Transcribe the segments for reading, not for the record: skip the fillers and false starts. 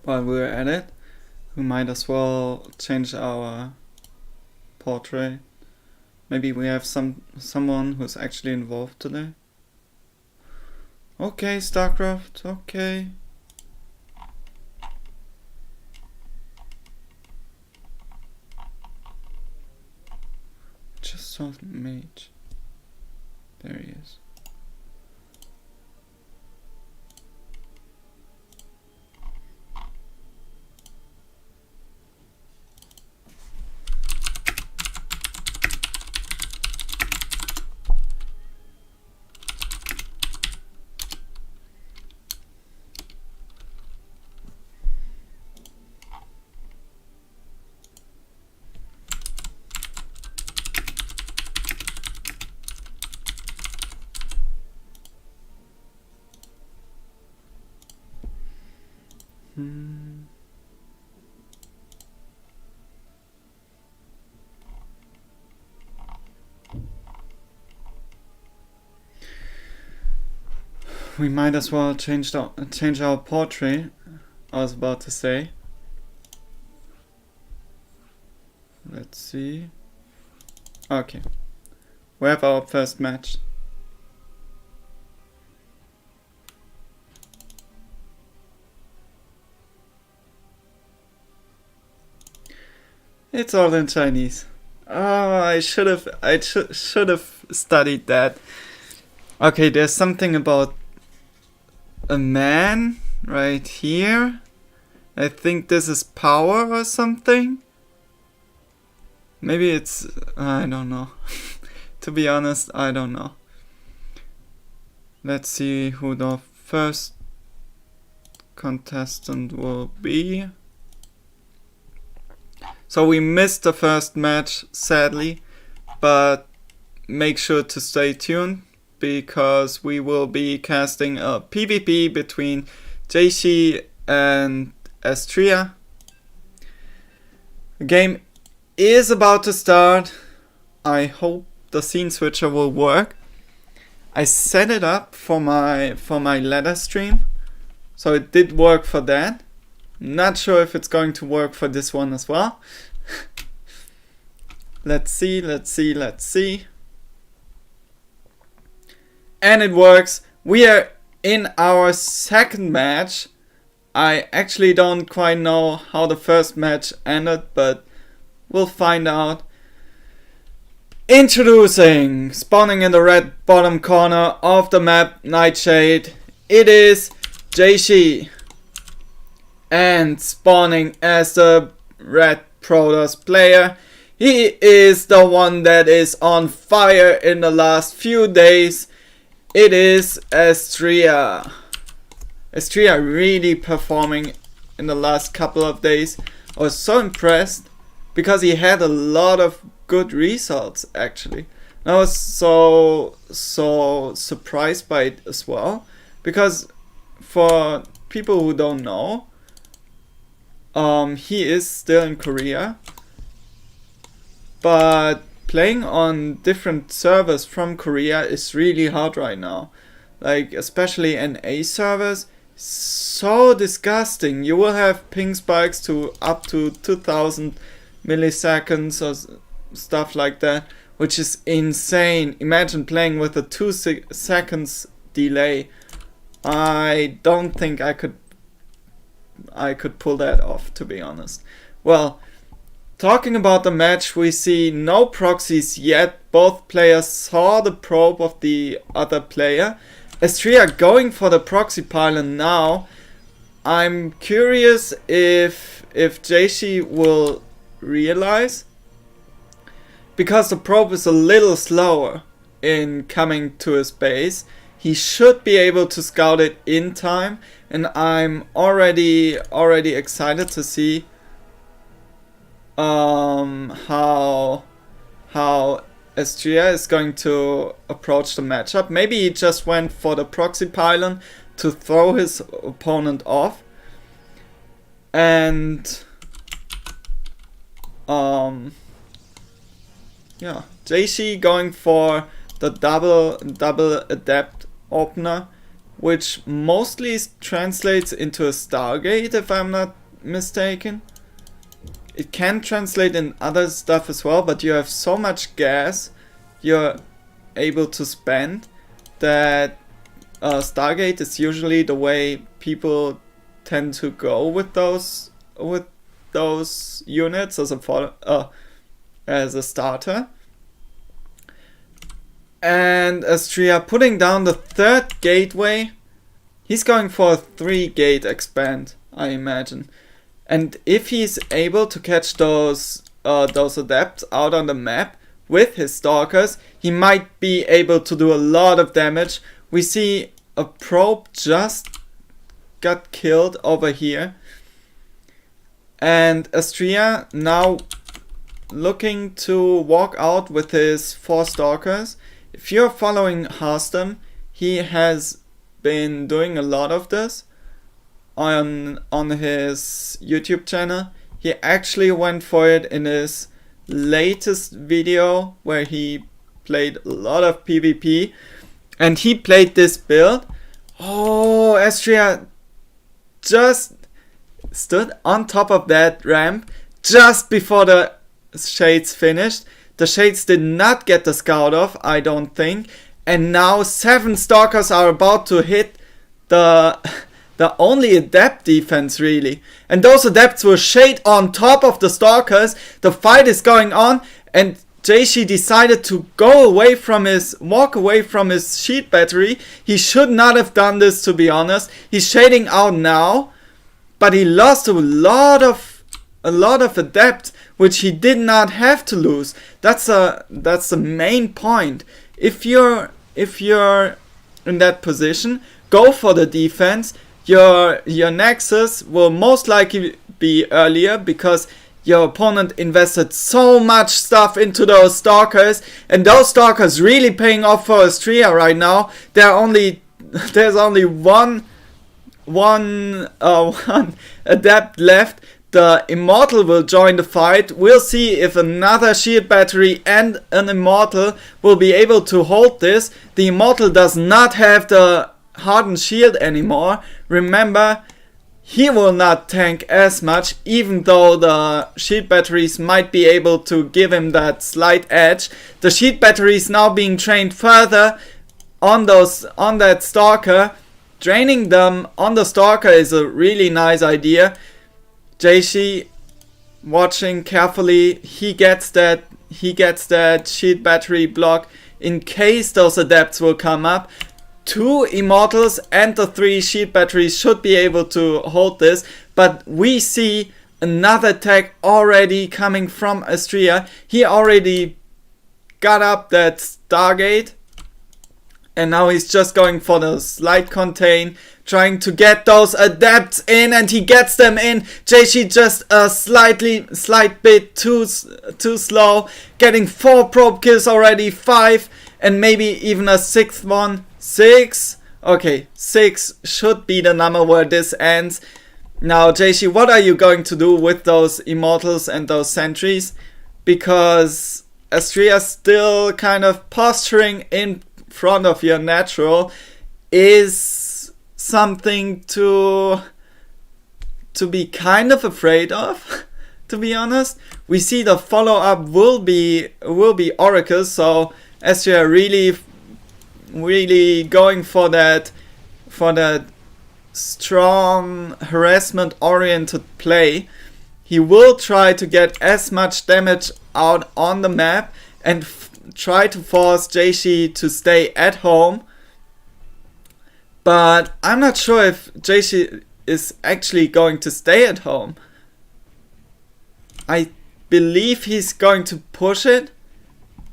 While we're at it, we might as well change our portrait. Maybe we have someone who's actually involved today. Okay, StarCraft, okay. Just saw the mage. There he is. We might as well change our portrait. I was about to say. Let's see. Okay. We have our first match. It's all in Chinese. Oh, I should have studied that. Okay, there's something about a man right here. I think this is power or something. Maybe it's... I don't know. To be honest, I don't know. Let's see who the first contestant will be. So we missed the first match, sadly, but make sure to stay tuned because we will be casting a PvP between JC and Astria. The game is about to start. I hope the scene switcher will work. I set it up for my ladder stream, so it did work for that. Not sure if it's going to work for this one as well. Let's see. And it works. We are in our second match. I actually don't quite know how the first match ended, but we'll find out. Introducing, spawning in the red bottom corner of the map, Nightshade. It is JC. And spawning as the red Protoss player. He is the one that is on fire in the last few days. It is Astria. Astria really performing in the last couple of days. I was so impressed because he had a lot of good results actually. I was so surprised by it as well, because for people who don't know, he is still in Korea, but playing on different servers from Korea is really hard right now. Like especially NA servers, so disgusting. You will have ping spikes to up to 2000 milliseconds or stuff like that, which is insane. Imagine playing with a 2 seconds delay. I don't think I could pull that off, to be honest. Well, talking about the match, we see no proxies yet. Both players saw the probe of the other player. Astria going for the proxy pylon now. I'm curious if Jaishi will realize, because the probe is a little slower in coming to his base. He should be able to scout it in time, and I'm already excited to see how Astria is going to approach the matchup. Maybe he just went for the proxy pylon to throw his opponent off, and yeah, Jaishi going for the double adept opener, which mostly translates into a Stargate, if I'm not mistaken. It can translate in other stuff as well, but you have so much gas you're able to spend that Stargate is usually the way people tend to go with those units as a starter. And Astria putting down the third gateway. He's going for a 3-gate expand, I imagine. And if he's able to catch those adepts out on the map with his stalkers, he might be able to do a lot of damage. We see a probe just got killed over here. And Astria now looking to walk out with his 4 stalkers. If you're following Harstem, he has been doing a lot of this on his YouTube channel. He actually went for it in his latest video where he played a lot of PvP, and he played this build. Oh, Astria just stood on top of that ramp just before the Shades finished. The Shades did not get the scout off, I don't think, and now 7 stalkers are about to hit the only adept defense, really. And those adepts will shade on top of the stalkers. The fight is going on, and Jaishi decided to walk away from his shield battery. He should not have done this, to be honest. He's shading out now, but he lost a lot of adepts, which he did not have to lose. That's the main point. If you're in that position, go for the defense. Your nexus will most likely be earlier because your opponent invested so much stuff into those stalkers, and those stalkers really paying off for Astria right now. There's only one adept left. The Immortal will join the fight. We'll see if another shield battery and an Immortal will be able to hold this. The Immortal does not have the hardened shield anymore. Remember, he will not tank as much, even though the shield batteries might be able to give him that slight edge. The shield batteries now being trained further on that Stalker. Draining them on the Stalker is a really nice idea. Jaishi watching carefully. He gets that shield battery block in case those adepts will come up. 2 Immortals and the 3 shield batteries should be able to hold this, but we see another attack already coming from Astria. He already got up that Stargate, and now he's just going for the slight contain, trying to get those adepts in, and he gets them in. Jaishi just a slight bit too slow, getting 4 probe kills already, 5, and maybe even a 6th one. 6. Okay, 6 should be the number where this ends. Now, Jaishi, what are you going to do with those Immortals and those sentries? Because Astria's still kind of posturing in front of your natural is something to be kind of afraid of, to be honest. We see the follow-up will be Oracle, so Astria really going for that strong harassment-oriented play. He will try to get as much damage out on the map and try to force Jeishi to stay at home. But I'm not sure if Jeishi is actually going to stay at home. I believe he's going to push it,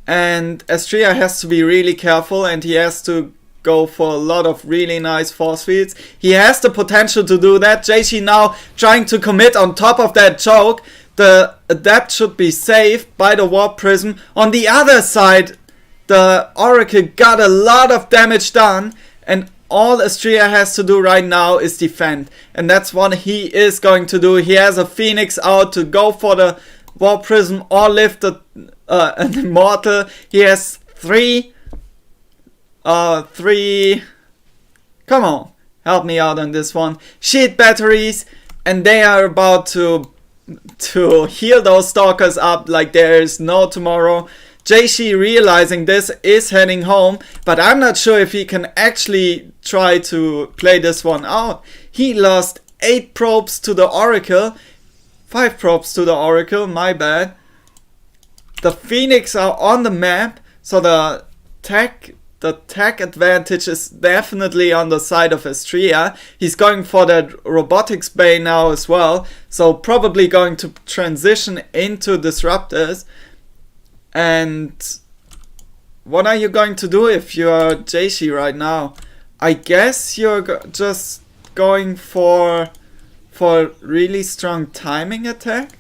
and Astria has to be really careful, and he has to go for a lot of really nice force fields. He has the potential to do that. Jeishi now trying to commit on top of that choke. The Adept should be saved by the Warp Prism. On the other side, the Oracle got a lot of damage done, and all Astria has to do right now is defend. And that's what he is going to do. He has a Phoenix out to go for the Warp Prism or lift an Immortal. He has three. Come on, help me out on this one. Sheet batteries, and they are about to heal those Stalkers up like there is no tomorrow. Jeishi, realizing this, is heading home, but I'm not sure if he can actually try to play this one out. He lost 8 probes to the Oracle, 5 probes to the Oracle, my bad. The Phoenix are on the map, so the tech advantage is definitely on the side of Astria. He's going for that robotics bay now as well, so probably going to transition into disruptors. And what are you going to do if you're Jeishi right now? I guess you're just going for really strong timing attack,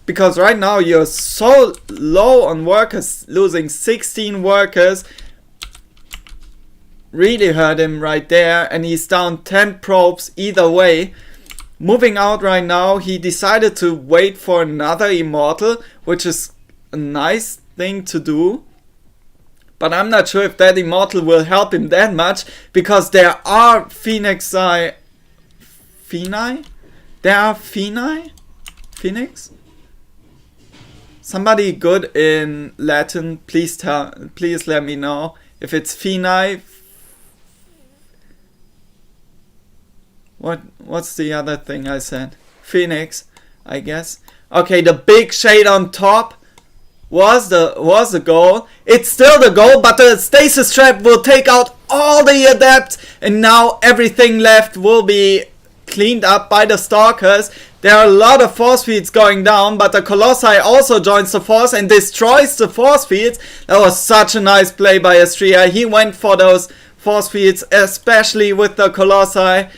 because right now you're so low on workers, losing 16 workers. Really hurt him right there, and he's down 10 probes either way. Moving out right now, he decided to wait for another Immortal, which is a nice thing to do. But I'm not sure if that Immortal will help him that much, because there are Phoenix. Somebody good in Latin, please let me know if it's Phoenix. What's the other thing I said? Phoenix, I guess. Okay, the big shade on top was the goal. It's still the goal, but the stasis trap will take out all the Adepts, and now everything left will be cleaned up by the Stalkers. There are a lot of force fields going down, but the Colossi also joins the force and destroys the force fields. That was such a nice play by Astria. He went for those force fields, especially with the Colossi.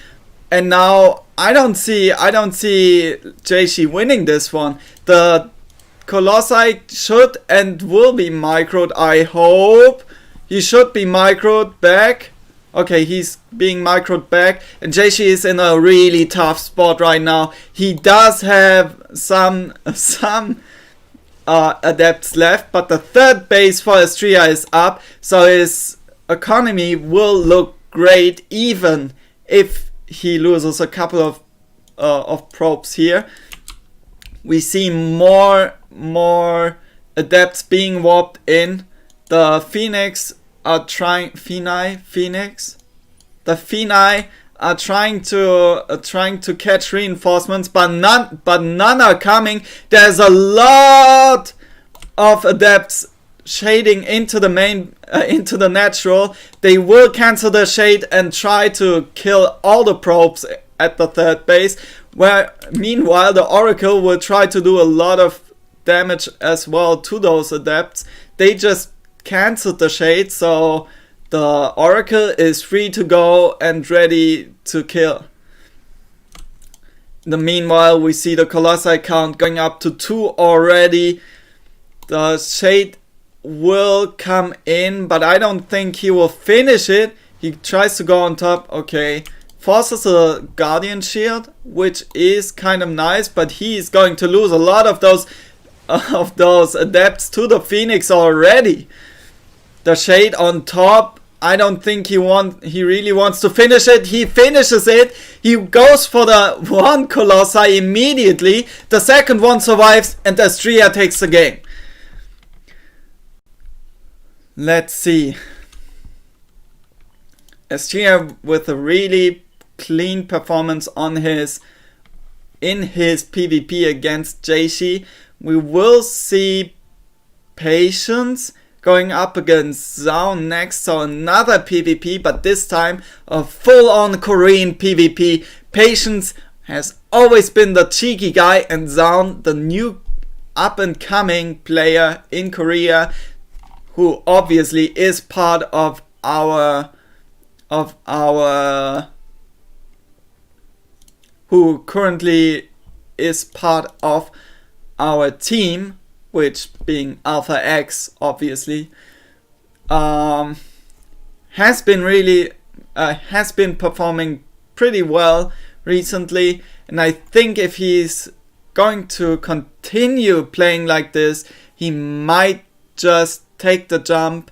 And now I don't see Jeishi winning this one. The Colossi should and will be microed, I hope. He should be microed back. Okay, he's being microed back. And Jeishi is in a really tough spot right now. He does have some Adepts left, but the third base for Astria is up. So his economy will look great even if he loses a couple of probes here. We see more Adepts being warped in. The Phoenix are trying are trying to catch reinforcements, but none are coming. There's a lot of Adepts shading into the main into the natural. They will cancel the shade and try to kill all the probes at the third base, where meanwhile the Oracle will try to do a lot of damage as well to those Adepts. They just canceled the shade, so the Oracle is free to go and ready to kill. In the meanwhile, we see the Colossi count going up to 2 already. The shade will come in, but I don't think he will finish it. He tries to go on top. Okay, forces a Guardian Shield, which is kind of nice, but he is going to lose a lot of those Adepts to the Phoenix already. The shade on top I don't think he really wants to finish it. He finishes it. He goes for the one Colossi immediately. The second one survives and Astria takes the game. Let's see. Astria with a really clean performance in his PvP against Jeishi. We will see Patience going up against Zhao next, so another PvP, but this time a full-on Korean PvP. Patience has always been the cheeky guy, and Zhao, the new up-and-coming player in Korea, who obviously is part of our who currently is part of our team, which being Alpha X obviously, has been performing pretty well recently, and I think if he's going to continue playing like this, he might just take the jump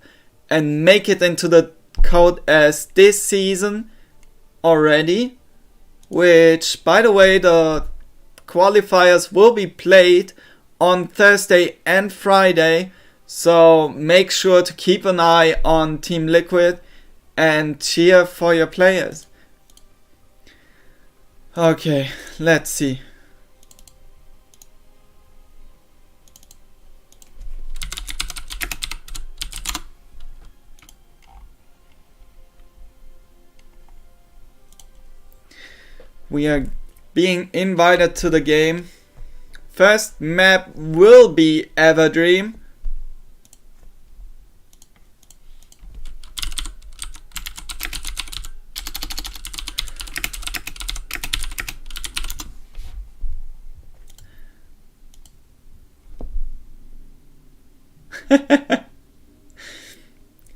and make it into the code as this season already, which, by the way, the qualifiers will be played on Thursday and Friday, so make sure to keep an eye on Team Liquid and cheer for your players. Okay, let's see. We are being invited to the game. First map will be Everdream.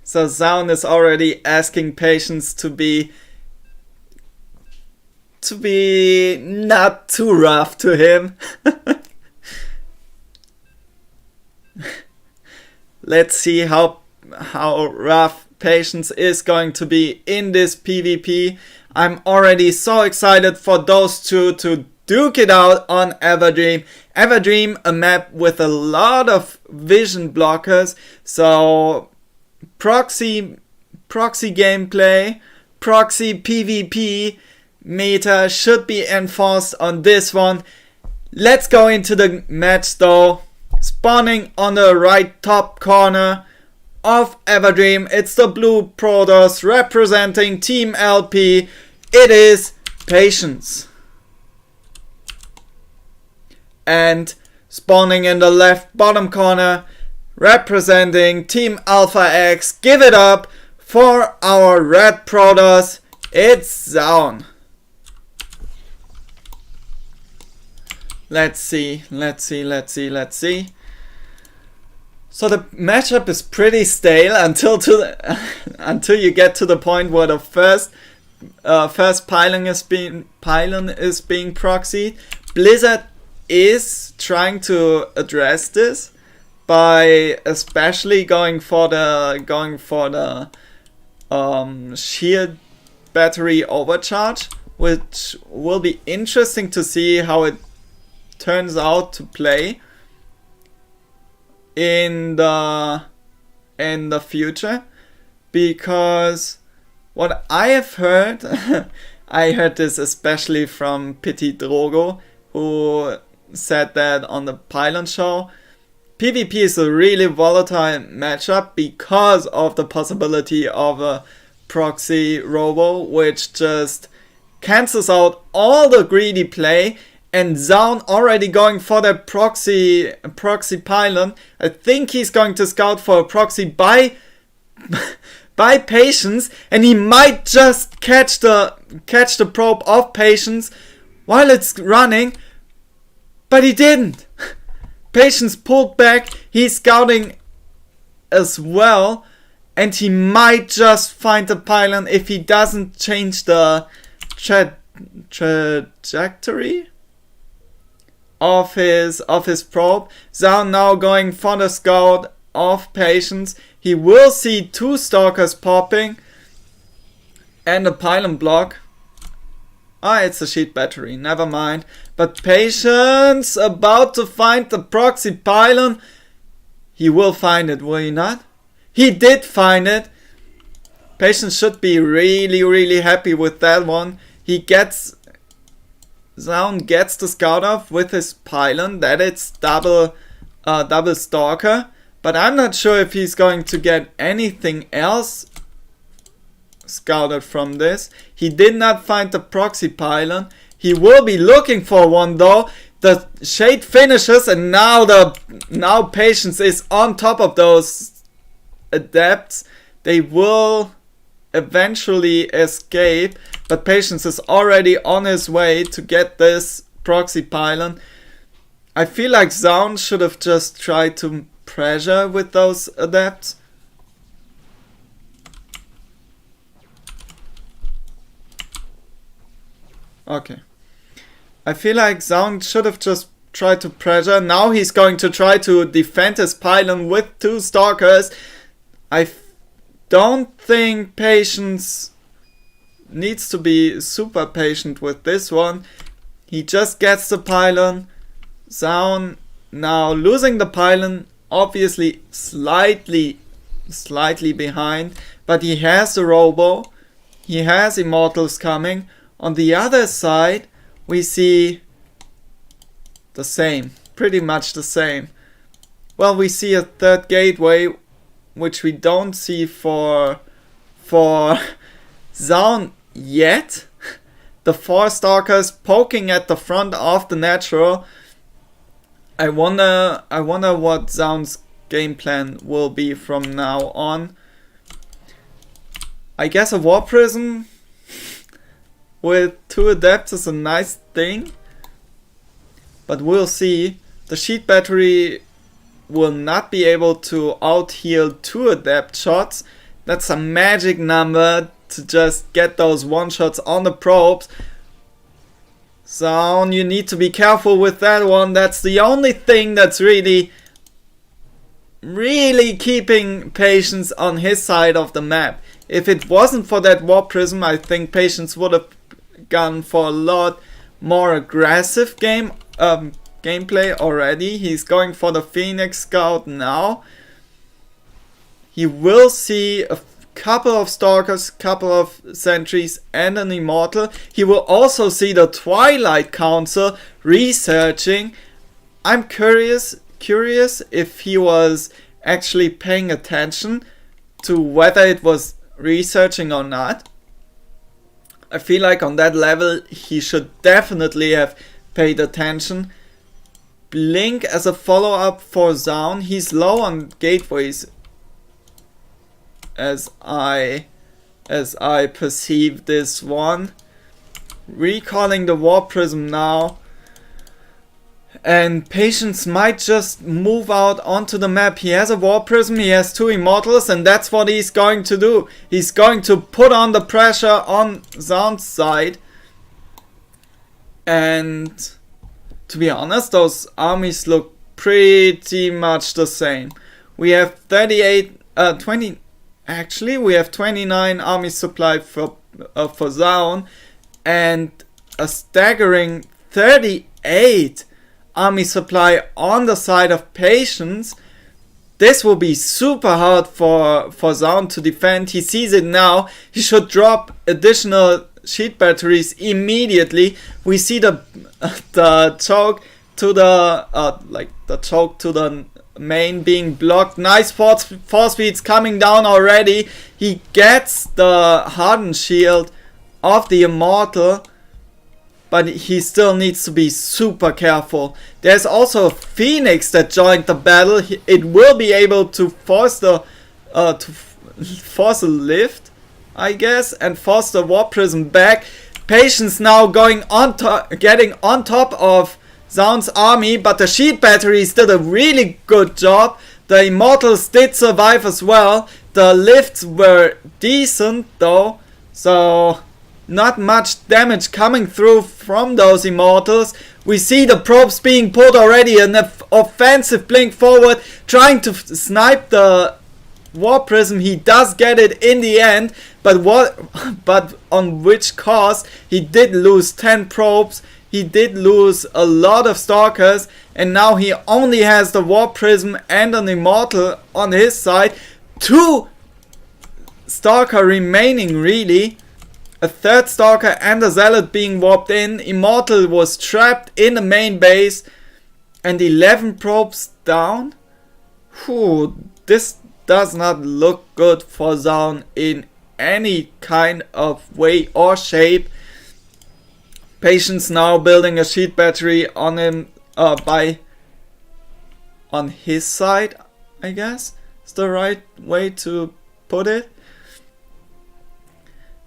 So Sound is already asking Patience to be not too rough to him. Let's see how rough Patience is going to be in this PvP. I'm already so excited for those two to duke it out on Everdream. Everdream, a map with a lot of vision blockers, so proxy gameplay, proxy PvP meta should be enforced on this one. Let's go into the match though. Spawning on the right top corner of Everdream, it's the blue Protoss representing TEAMLP. It is Patience. And spawning in the left bottom corner, representing Team Alpha X, give it up for our red Protoss. It's Zaun. Let's see. So the matchup is pretty stale until you get to the point where the first pylon is being proxied. Blizzard is trying to address this by especially going for the sheer battery overcharge, which will be interesting to see how it turns out to play in the future, because what I have heard I heard this especially from Petit Drogo, who said that on the Pylon show, PvP is a really volatile matchup because of the possibility of a proxy robo, which just cancels out all the greedy play. And Zaun already going for the proxy pylon. I think he's going to scout for a proxy by Patience, and he might just catch the probe of Patience while it's running, but he didn't. Patience pulled back. He's scouting as well, and he might just find the pylon if he doesn't change the trajectory of his probe. Zaun now going for the scout of Patience. He will see two stalkers popping, And a pylon block. Ah, it's a sheet battery, never mind. But Patience about to find the proxy pylon. He will find it, will he not? He did find it. Patience should be really happy with that one. Zaun gets the scout off with his pylon. That it's double stalker. But I'm not sure if he's going to get anything else scouted from this. He did not find the proxy pylon. He will be looking for one though. The shade finishes and now Patience is on top of those adepts. They will eventually escape, but Patience is already on his way to get this proxy pylon. I feel like Zaun should have just tried to pressure with those adepts. Okay. I feel like Zaun should have just tried to pressure. Now he's going to try to defend his pylon with 2 stalkers. I don't think Patience needs to be super patient with this one. He just gets the pylon. Zaun now losing the pylon, obviously slightly behind, but he has the robo. He has immortals coming. On the other side, we see the same, pretty much the same. Well, we see a 3rd gateway, which we don't see for Zaun yet. The 4 stalkers poking at the front of the natural. I wonder what Zaun's game plan will be from now on. I guess a War Prism with 2 adepts is a nice thing, but we'll see. The sheet battery will not be able to out heal 2 adept shots. That's a magic number to just get those 1 shots on the probes. Zaun, you need to be careful with that one. That's the only thing that's really keeping Patience on his side of the map. If it wasn't for that Warp Prism, I think Patience would have gone for a lot more aggressive gameplay already. He's going for the Phoenix Scout now. He will see a couple of Stalkers, couple of Sentries and an Immortal. He will also see the Twilight Council researching. I'm curious if he was actually paying attention to whether it was researching or not. I feel like on that level he should definitely have paid attention. Blink as a follow-up for Zaun. He's low on gateways as I perceive this one. Recalling the Warp Prism now. And Patience might just move out onto the map. He has a Warp Prism, he has 2 Immortals, and that's what he's going to do. He's going to put on the pressure on Zaun's side. And to be honest, those armies look pretty much the same. We have 20. Actually, we have 29 army supply for Zaun and a staggering 38 army supply on the side of Patience. This will be super hard for Zaun to defend. He sees it now. He should drop additional sheet batteries immediately. We see the choke to the main being blocked. Nice force speeds coming down already. He gets the hardened shield of the Immortal, but he still needs to be super careful. There's also a Phoenix that joined the battle. It will be able to force a lift, I guess, and force the Warp Prism back. Patience now going on getting on top of Zaun's army, but the sheet batteries did a really good job. The Immortals did survive as well. The lifts were decent though, so not much damage coming through from those Immortals. We see the probes being put already, an offensive blink forward, trying to snipe the Warp Prism. He does get it in the end, but on which cost? He did lose 10 probes, he did lose a lot of Stalkers, and now he only has the Warp Prism and an Immortal on his side. 2 Stalker remaining really. A 3rd Stalker and a Zealot being warped in. Immortal was trapped in the main base. And 11 probes down. Whew, this does not look good for Zaun in any kind of way or shape. Patience now building a sheet battery on him, on his side, I guess is the right way to put it.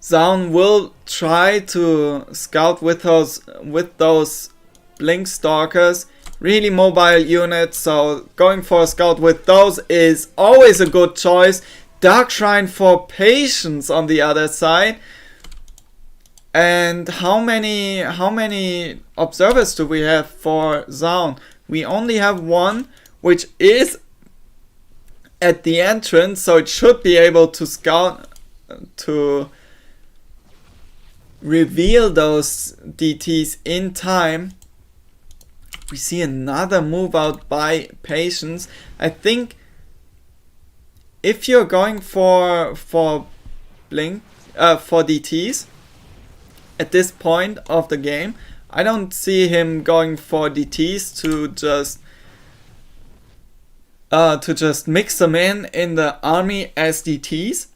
Zaun will try to scout with those Blink Stalkers, really mobile units, so going for a scout with those is always a good choice. Dark Shrine for Patience on the other side. And how many observers do we have for Zaun? We only have 1, which is at the entrance, so it should be able to scout to reveal those DTs in time. We see another move out by Patience. I think if you're going for Blink for DTs at this point of the game, I don't see him going for DTs to just mix them in the army as DTs.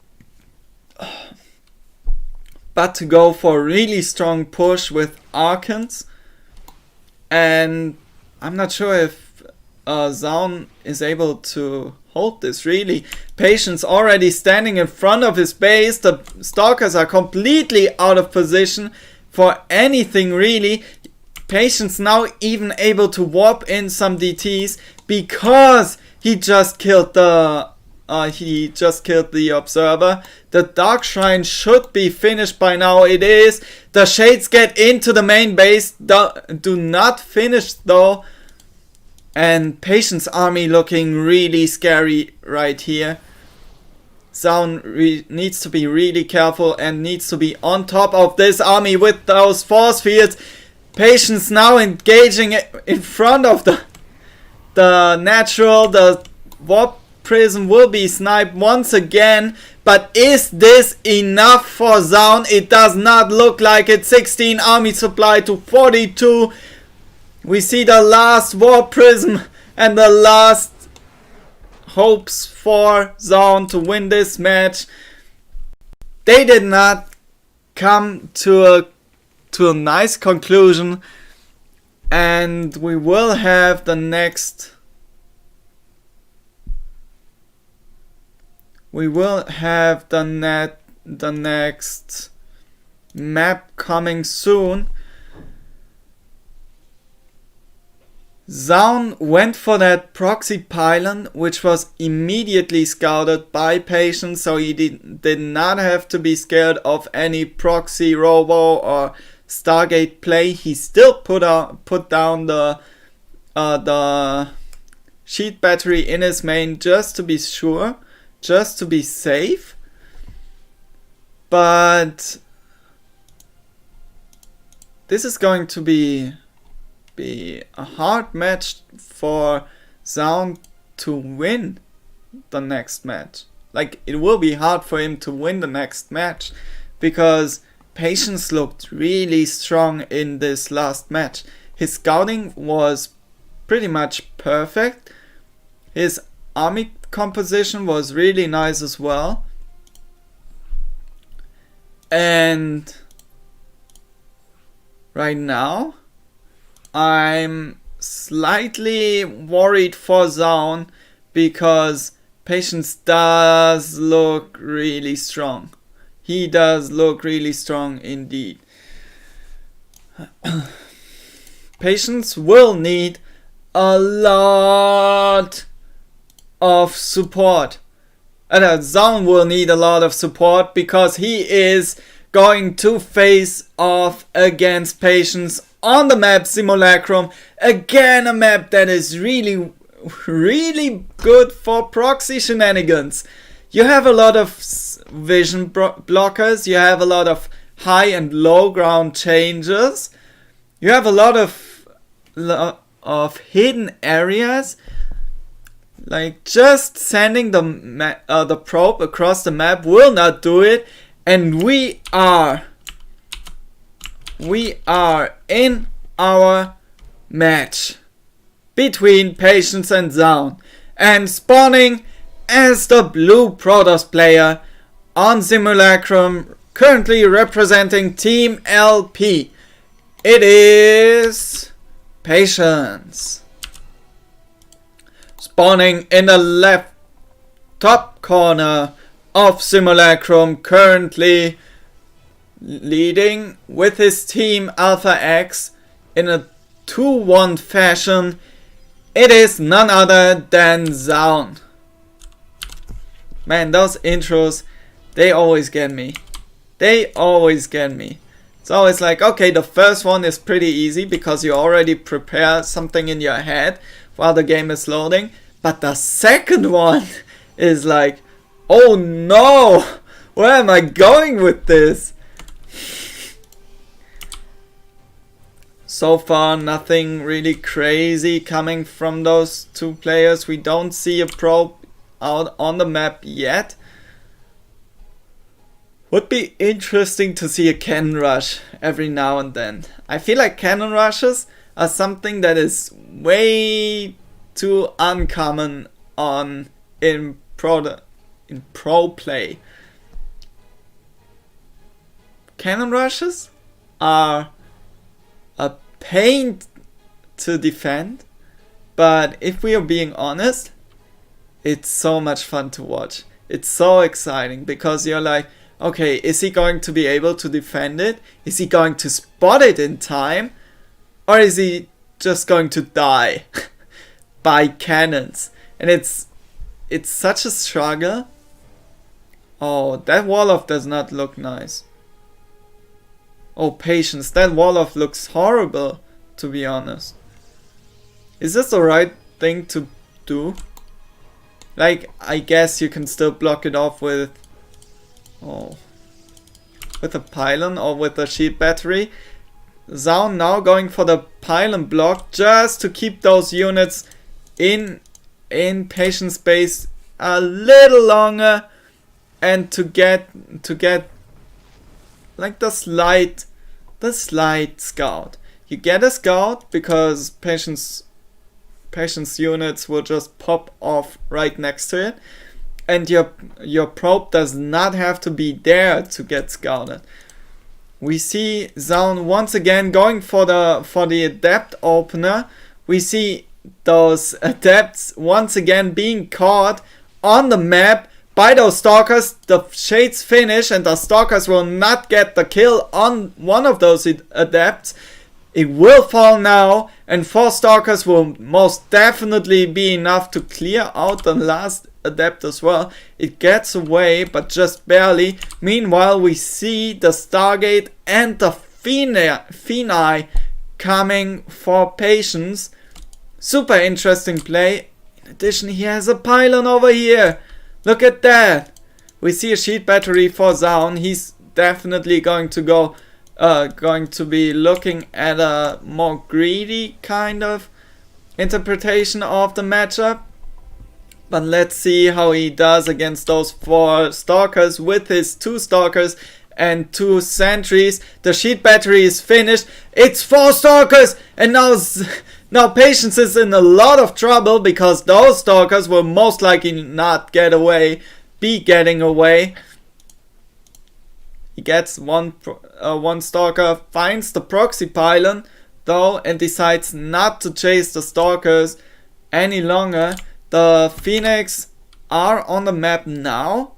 But to go for a really strong push with Archons. And I'm not sure if Zaun is able to hold this really. Patience already standing in front of his base. The Stalkers are completely out of position for anything really. Patience now even able to warp in some DTs because he just killed the observer. The Dark Shrine should be finished by now. It is. The Shades get into the main base. Do not finish though. And Patience army looking really scary right here. Zaun needs to be really careful and needs to be on top of this army with those force fields. Patience now engaging in front of the natural. The Warp Prism will be sniped once again, but is this enough for Zaun? It does not look like it. 16 army supply to 42. We see the last Warp Prism and the last hopes for Zaun to win this match. They did not come to a nice conclusion, and we will have the next. We will have the next map coming soon. Zaun went for that proxy pylon, which was immediately scouted by Patience, so he did not have to be scared of any proxy robo or Stargate play. He still put down the sheet battery in his main just to be sure. Just to be safe. But this is going to be a hard match for Zaun to win the next match. Like, it will be hard for him to win the next match because Patience looked really strong in this last match. His scouting was pretty much perfect. His army composition was really nice as well, and right now I'm slightly worried for Zaun because Patience does look really strong. He does look really strong indeed. Patience will need a lot of support. And Zaun will need a lot of support because he is going to face off against Patience on the map Simulacrum. Again, a map that is really good for proxy shenanigans. you have a lot of vision blockers, you have a lot of high and low ground changes, you have a lot of hidden areas. Like, just sending the probe across the map will not do it, and we are in our match between Patience and Zaun, and spawning as the blue Protoss player on Simulacrum, currently representing TEAMLP. It is Patience. Spawning in the left top corner of Simulacrum, currently leading with his team Alpha X in a 2-1 fashion. It is none other than Zaun. Man, those intros, they always get me. They always get me. It's always like, okay, the first one is pretty easy because you already prepare something in your head while the game is loading. But the second one is like, oh no, where am I going with this? So far, nothing really crazy coming from those two players. We don't see a probe out on the map yet. Would be interesting to see a cannon rush every now and then. I feel like cannon rushes are something that is way too uncommon in pro play. Cannon rushes are a pain to defend, but if we are being honest, it's so much fun to watch. It's so exciting because you're like, okay, is he going to be able to defend it? Is he going to spot it in time? Or is he just going to die by cannons? And it's such a struggle. Oh, that Wolof does not look nice. Oh, Patience, that Wolof looks horrible, to be honest. Is this the right thing to do? Like, I guess you can still block it off with... Oh. With a pylon or with a shield battery. Zaun now going for the pylon block just to keep those units in Patience space a little longer, and to get like the slight scout. You get a scout because Patience units will just pop off right next to it, and your probe does not have to be there to get scouted. We see Zaun once again going for the adept opener. We see those adepts once again being caught on the map by those stalkers. The shades finish and the stalkers will not get the kill on one of those adepts. It will fall now, and 4 stalkers will most definitely be enough to clear out the last adept as well. It gets away, but just barely. Meanwhile, we see the Stargate and the Phenai coming for Patience. Super interesting play. In addition, he has a pylon over here. Look at that. We see a shield battery for Zaun. He's definitely going to be looking at a more greedy kind of interpretation of the matchup. But let's see how he does against those 4 stalkers with his 2 stalkers and 2 sentries. The shield battery is finished. It's 4 stalkers, and now Patience is in a lot of trouble because those stalkers will most likely not be getting away. He gets one stalker, finds the proxy pylon though, and decides not to chase the stalkers any longer. The Phoenix are on the map now.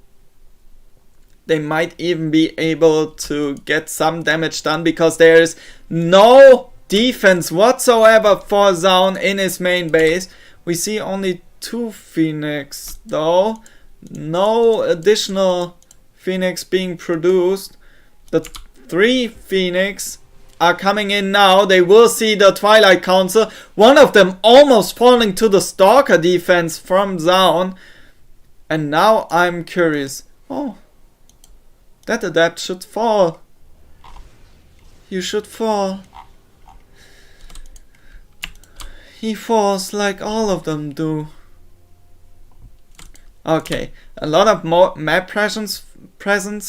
They might even be able to get some damage done because there is no defense whatsoever for Zaun in his main base. We see only 2 Phoenix though. No additional Phoenix being produced. The 3 Phoenix are coming in now. They will see the Twilight Council. One of them almost falling to the Stalker defense from Zaun. And now I'm curious. Oh, that adept should fall. You should fall. He falls like all of them do. Okay, a lot of more map presence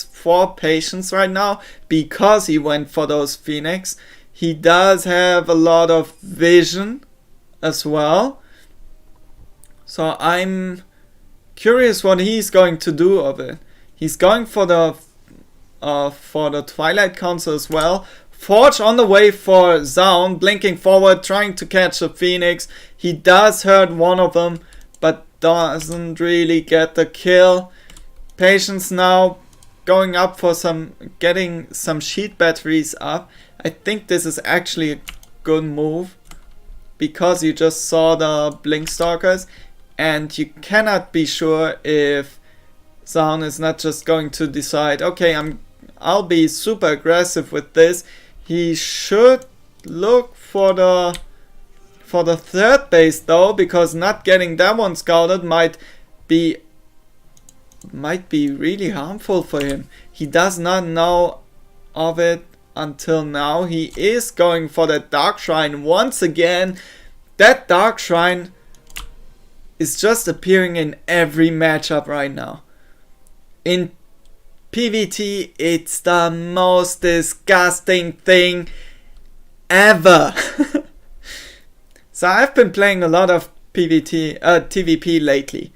for Patience right now because he went for those Phoenix. He does have a lot of vision as well. So I'm curious what he's going to do of it. He's going for the Twilight Council as well. Forge on the way for Zaun, blinking forward, trying to catch a Phoenix. He does hurt one of them, but doesn't really get the kill. Patience now going up for getting some sheet batteries up. I think this is actually a good move because you just saw the blink stalkers and you cannot be sure if Zaun is not just going to decide, okay, I'll be super aggressive with this. He should look for the third base though, because not getting that one scouted might be really harmful for him. He does not know of it until now. He is going for that Dark Shrine once again. That Dark Shrine is just appearing in every matchup right now. In PvT, it's the most disgusting thing ever. So I've been playing a lot of TVP lately.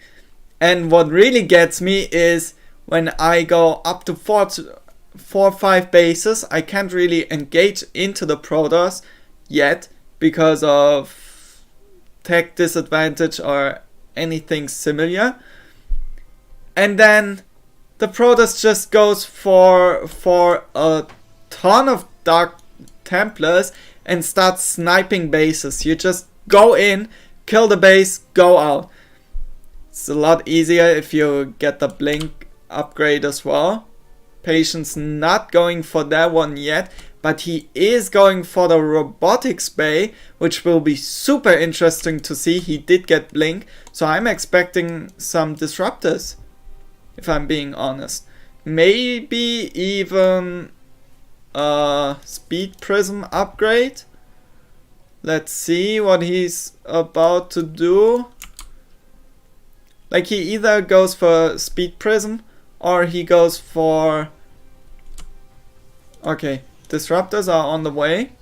And what really gets me is when I go up to 4 or 5 bases, I can't really engage into the Protoss yet because of tech disadvantage or anything similar. And then the Protoss just goes for a ton of Dark Templars and starts sniping bases. You just go in, kill the base, go out. It's a lot easier if you get the blink upgrade as well. Patience not going for that one yet, but he is going for the robotics bay, which will be super interesting to see. He did get blink, so I'm expecting some disruptors, if I'm being honest. Maybe even a speed prism upgrade. Let's see what he's about to do. Like, he either goes for speed prism or he goes for... Okay, disruptors are on the way.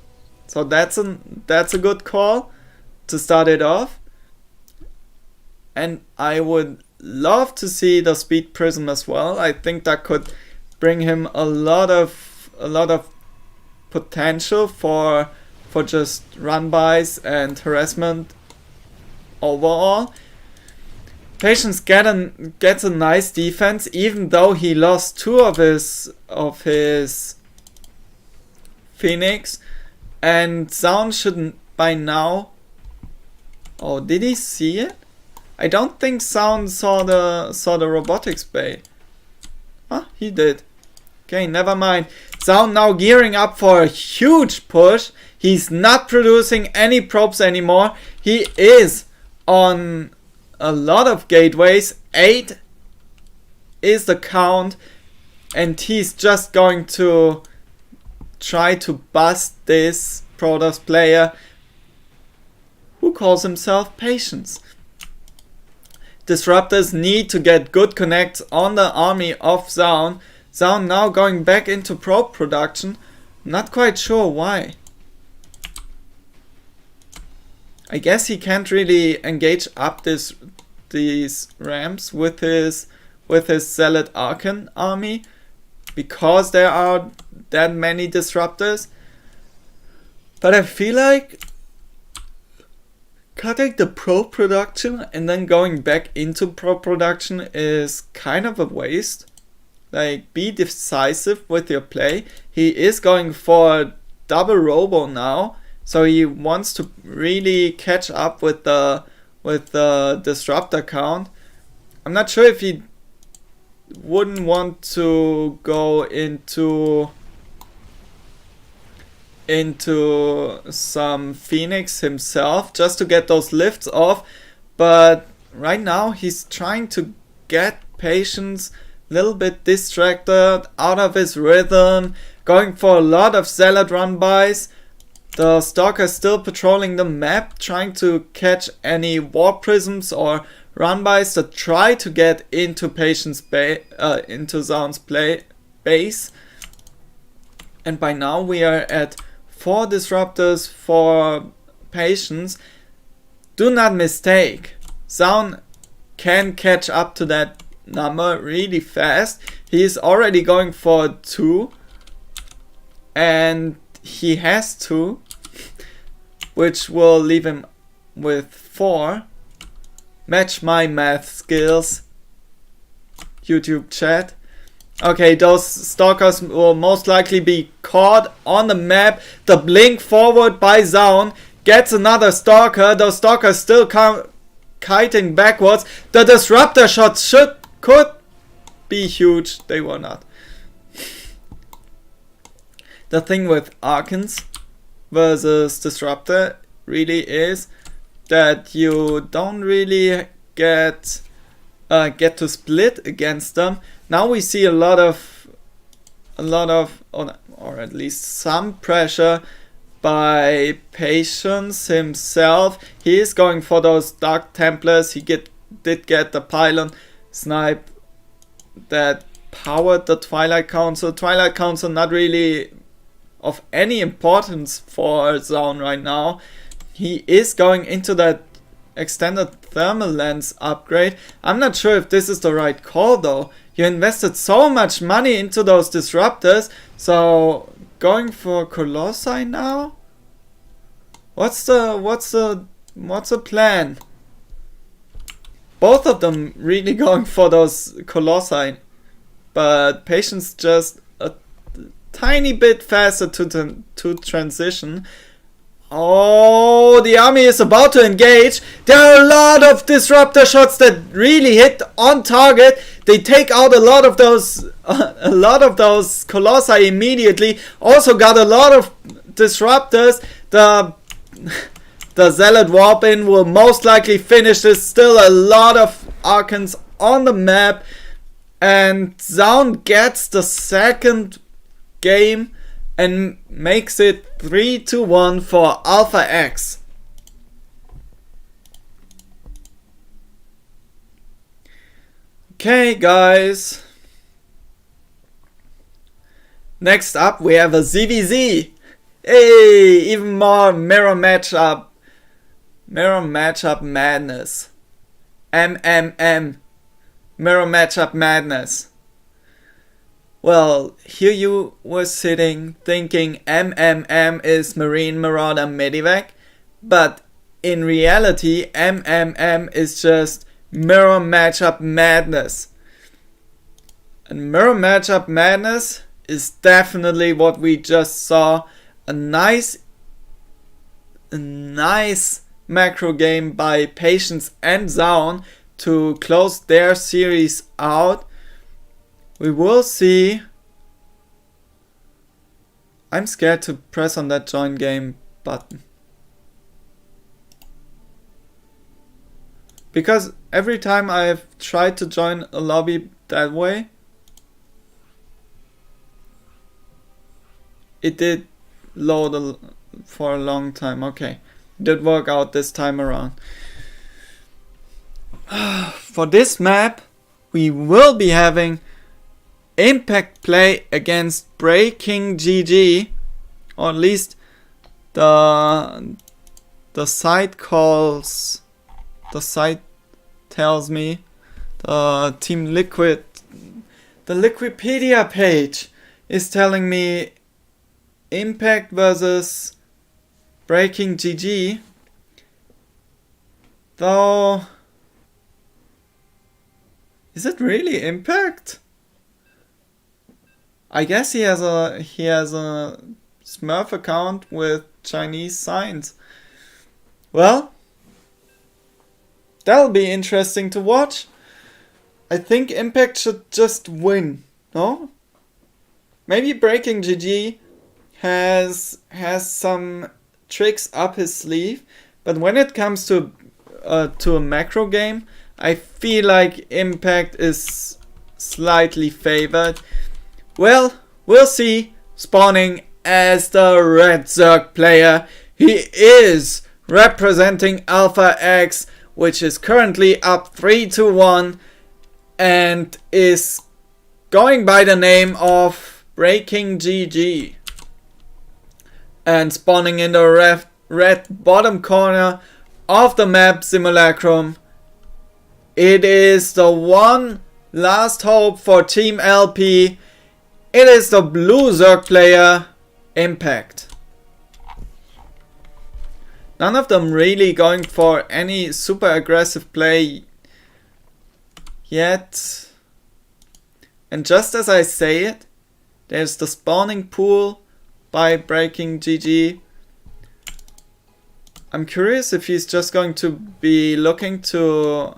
So that's a good call to start it off. And I would love to see the speed prism as well. I think that could bring him a lot of potential for just run-bys and harassment overall. Patience gets a nice defense, even though he lost 2 of his Phoenix, and Zaun shouldn't by now. Oh, did he see it? I don't think Zaun saw the robotics bay. Huh, he did. Okay, never mind. Zaun now gearing up for a huge push. He's not producing any probes anymore. He is on a lot of gateways. 8 is the count, and he's just going to try to bust this Protoss player who calls himself Patience. Disruptors need to get good connects on the army of Zaun. Zaun now going back into probe production. Not quite sure why. I guess he can't really engage up these ramps with his Zealot Archon army because there are that many disruptors. But I feel like cutting the pro production and then going back into pro production is kind of a waste. Like, be decisive with your play. He is going for double robo now, so he wants to really catch up with the disruptor count. I'm not sure if he wouldn't want to go into some Phoenix himself just to get those lifts off, but right now he's trying to get Patience a little bit distracted, out of his rhythm, going for a lot of Zealot run-bys. The Stalker still patrolling the map, trying to catch any Warp Prisms or run-bys that try to get into Patience into Zaun's base. And by now we are at 4 disruptors for Patience. Do not mistake, Zaun can catch up to that number really fast. He is already going for 2, and he has 2, which will leave him with 4. Match my math skills, YouTube chat. Okay, those Stalkers will most likely be caught on the map. The blink forward by Zaun gets another Stalker. Those Stalkers still kiting backwards. The disruptor shots could be huge. They were not. The thing with Archons versus Disruptor really is that you don't really get to split against them. Now we see a lot of or at least some pressure by Patience himself. He is going for those Dark Templars. He did get the pylon snipe that powered the Twilight Council. Twilight Council not really of any importance for Zaun right now. He is going into that extended thermal lens upgrade. I'm not sure if this is the right call though. You invested so much money into those disruptors, so going for Colossi now? What's the plan? Both of them really going for those Colossi, but Patience just a tiny bit faster to transition. Oh, the army is about to engage. There are a lot of disruptor shots that really hit on target. They take out a lot of those Colossi immediately. Also got a lot of disruptors. The Zealot warp in will most likely finish this. Still a lot of Archons on the map, and Zaun gets the second game and makes it 3-1 for Alpha X. Okay, guys. Next up, we have a ZVZ. Hey, even more mirror matchup madness. MMM. Mirror matchup madness. Well, here you were sitting thinking MMM is Marine Marauder Medivac, but in reality MMM is just mirror matchup madness. And mirror matchup madness is definitely what we just saw. A nice macro game by Patience and Zaun to close their series out. We will see. I'm scared to press on that join game button, because every time I've tried to join a lobby that way, it did load for a long time. Okay, did work out this time around. For this map, we will be having Impact play against Breaking GG, or at least the site tells me, the Team Liquid, the Liquipedia page is telling me Impact versus Breaking GG. Though, is it really Impact? I guess he has a Smurf account with Chinese signs. Well, that'll be interesting to watch. I think Impact should just win, no? Maybe Breaking GG has some tricks up his sleeve, but when it comes to a macro game, I feel like Impact is slightly favored. Well, we'll see. Spawning as the red Zerg player. He is representing Alpha X, which is currently up 3-1 and is going by the name of Breaking GG. And spawning in the red bottom corner of the map Simulacrum, it is the one last hope for TEAMLP. It is the blue Zerg player, Impact. None of them really going for any super aggressive play yet. And just as I say it, there's the spawning pool by Breaking GG. I'm curious if he's just going to be looking to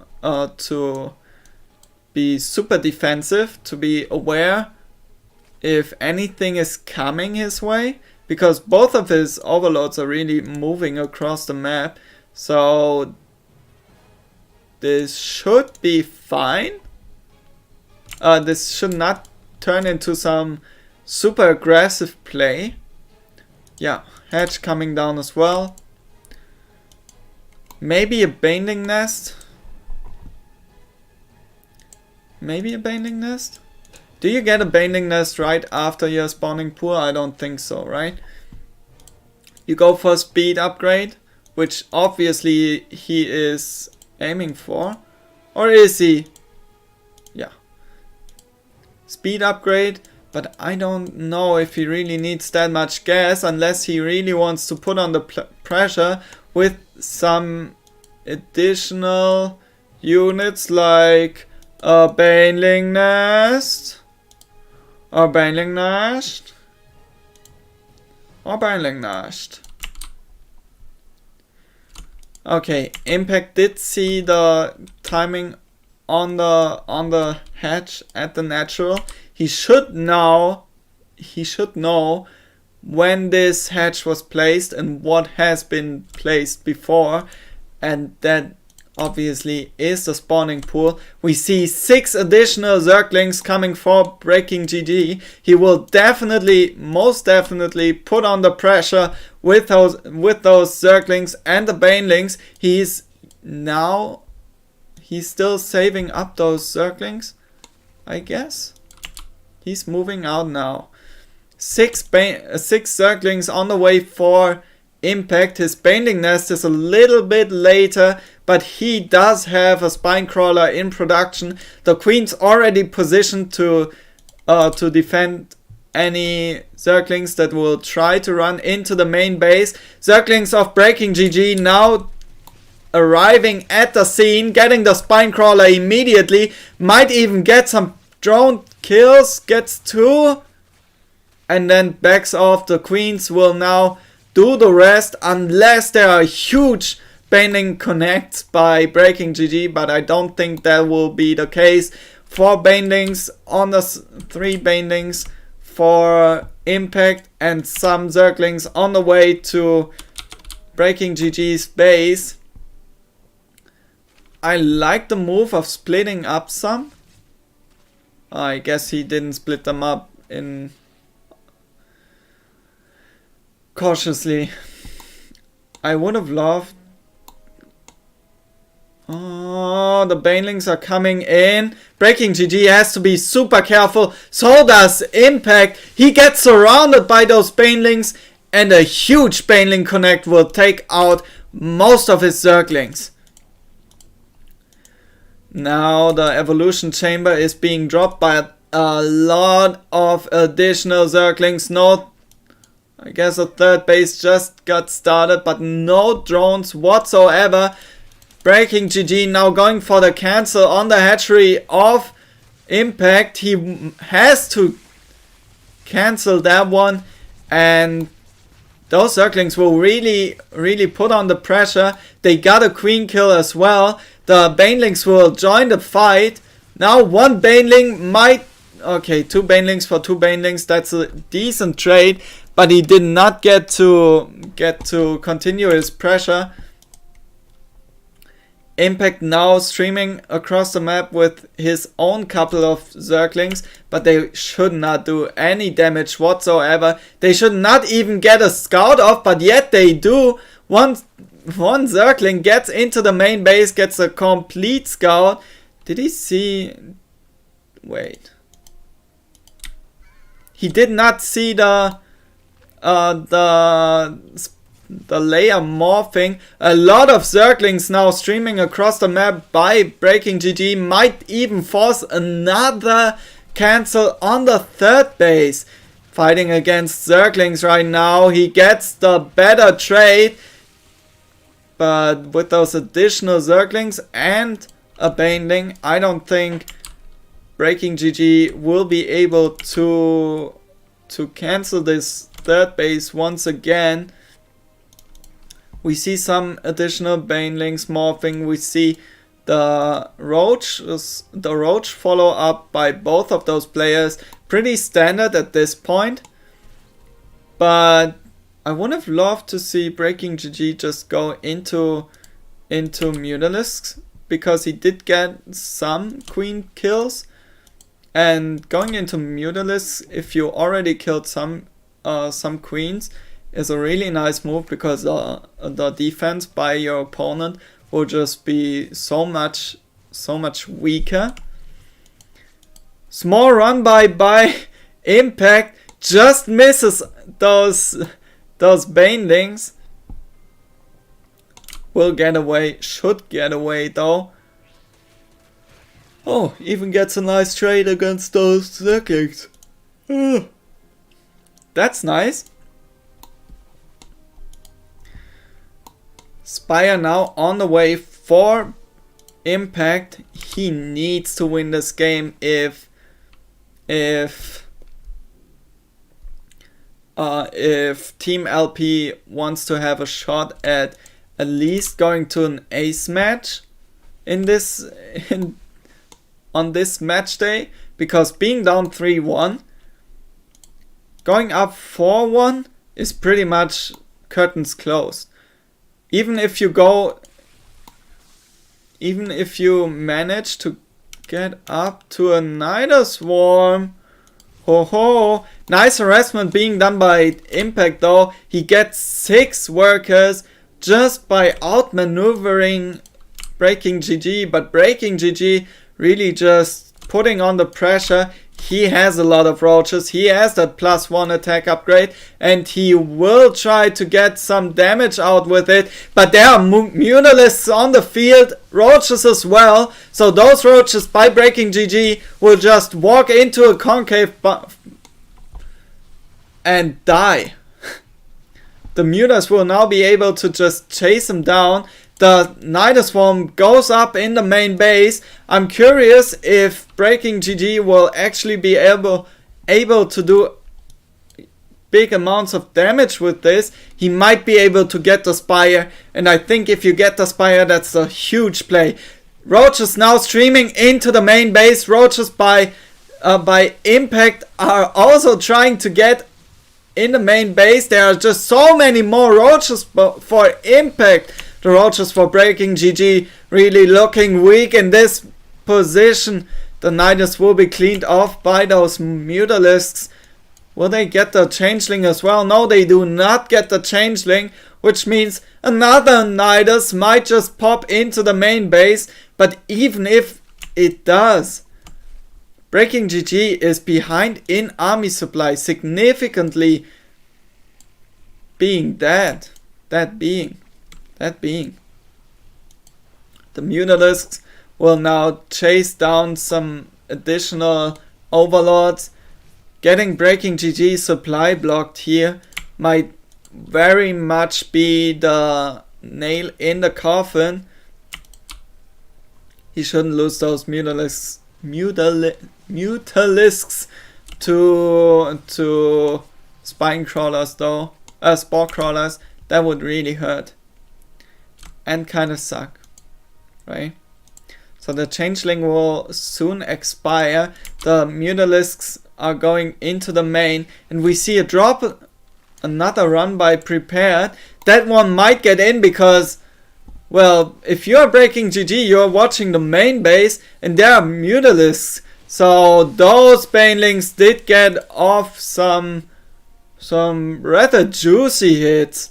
be super defensive, to be aware if anything is coming his way, because both of his overloads are really moving across the map. So this should be fine. This should not turn into some super aggressive play. Yeah, hedge coming down as well. Maybe a binding nest. Maybe a binding nest? Do you get a binding nest right after your spawning pool? I don't think so, right? You go for a speed upgrade, which obviously he is aiming for. Or is he? Yeah. Speed upgrade, but I don't know if he really needs that much gas unless he really wants to put on the pressure with some additional units like a baneling nest. Or baneling nest. Or baneling nest. Okay, Impact did see the timing on the hatch at the natural. He should know when this hatch was placed and what has been placed before, and that obviously is the spawning pool. We see 6 additional Zerglings coming for Breaking GG. He will definitely, most definitely put on the pressure with those Zerglings and the Banelings. He's still saving up those Zerglings, I guess. He's moving out now. 6 Zerglings on the way for Impact. His Binding Nest is a little bit later, but he does have a Spine Crawler in production. The Queen's already positioned to defend any Zerglings that will try to run into the main base. Zerglings of Breaking GG now arriving at the scene, getting the Spine Crawler immediately. Might even get some drone kills, gets 2, and then backs off. The Queens will now do the rest unless there are huge Baneling connects by Breaking GG, but I don't think that will be the case. 4 Banelings on the 3 Banelings for Impact, and some Zerglings on the way to Breaking GG's base. I like the move of splitting up some. I guess he didn't split them up in cautiously. I would have loved. Oh, the Banelings are coming in. Breaking GG has to be super careful. So does Impact. He gets surrounded by those Banelings, and a huge Baneling connect will take out most of his Zerglings. Now the evolution chamber is being dropped by a lot of additional Zerglings. No, I guess a third base just got started, but no drones whatsoever. Breaking GG now going for the cancel on the hatchery of Impact. He has to cancel that one, and those Zerglings will really put on the pressure. They got a queen kill as well. The Banelings will join the fight. Now 1 Baneling might... Okay, 2 Banelings for 2 Banelings. That's a decent trade, but he did not get to continue his pressure. Impact now streaming across the map with his own couple of Zerglings, but they should not do any damage whatsoever. They should not even get a scout off, but yet they do. One Zergling gets into the main base, gets a complete scout. Did he see... Wait. He did not see the layer morphing. A lot of Zerglings now streaming across the map by Breaking GG. Might even force another cancel on the third base. Fighting against Zerglings right now. He gets the better trade. But with those additional Zerglings and a Baneling, I don't think Breaking GG will be able to cancel this third base once again. We see some additional Banelings morphing. We see the Roach follow up by both of those players. Pretty standard at this point. But I would have loved to see Breaking GG just go into Mutalisks, because he did get some queen kills. And going into Mutalisks, if you already killed some queens, is a really nice move, because the defense by your opponent will just be so much weaker. Small run by Impact, just misses those Banelings. Will get away, should get away though. Oh, even gets a nice trade against those Zerglings. That's nice. Spire now on the way for Impact. He needs to win this game if TEAMLP wants to have a shot at least going to an ace match on this match day, because being down 3-1, going up 4-1 is pretty much curtains closed. Even if you manage to get up to a Niter Swarm. Ho ho! Nice harassment being done by Impact though. He gets 6 workers just by outmaneuvering Breaking GG, but Breaking GG really just putting on the pressure. He has a lot of roaches, he has that +1 attack upgrade, and he will try to get some damage out with it, but there are Mutalisks on the field, roaches as well, so those roaches by Breaking GG will just walk into a concave and die. The Mutas will now be able to just chase him down. The Niter Swarm goes up in the main base. I'm curious if Breaking GG will actually be able to do big amounts of damage with this. He might be able to get the Spire, and I think if you get the Spire, that's a huge play. Roaches now streaming into the main base. Roaches by Impact are also trying to get in the main base. There are just so many more roaches for Impact. The roaches for Breaking GG really looking weak in this position. The Nidus will be cleaned off by those Mutalisks. Will they get the Changeling as well? No, they do not get the Changeling, which means another Nidus might just pop into the main base. But even if it does, Breaking GG is behind in army supply, significantly being dead. That being. The Mutalisks will now chase down some additional overlords. Getting Breaking GG supply blocked here might very much be the nail in the coffin. He shouldn't lose those Mutalisks to spine crawlers though. Spore crawlers. That would really hurt. And kind of suck. Right? So the Changeling will soon expire. The Mutalisks are going into the main. And we see a drop. Another run by Prepared. That one might get in because Well, if you're breaking GG, you're watching the main base and there are Mutalisks. So those banelings did get off some rather juicy hits.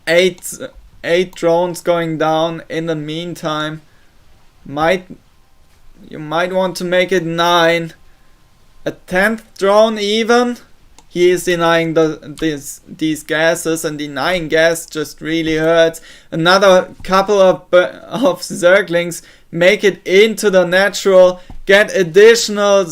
Eight drones going down in the meantime. You might want to make it 9. A 10th drone even. He is denying these gases, and denying gas just really hurts. Another couple of Zerglings make it into the natural, get additional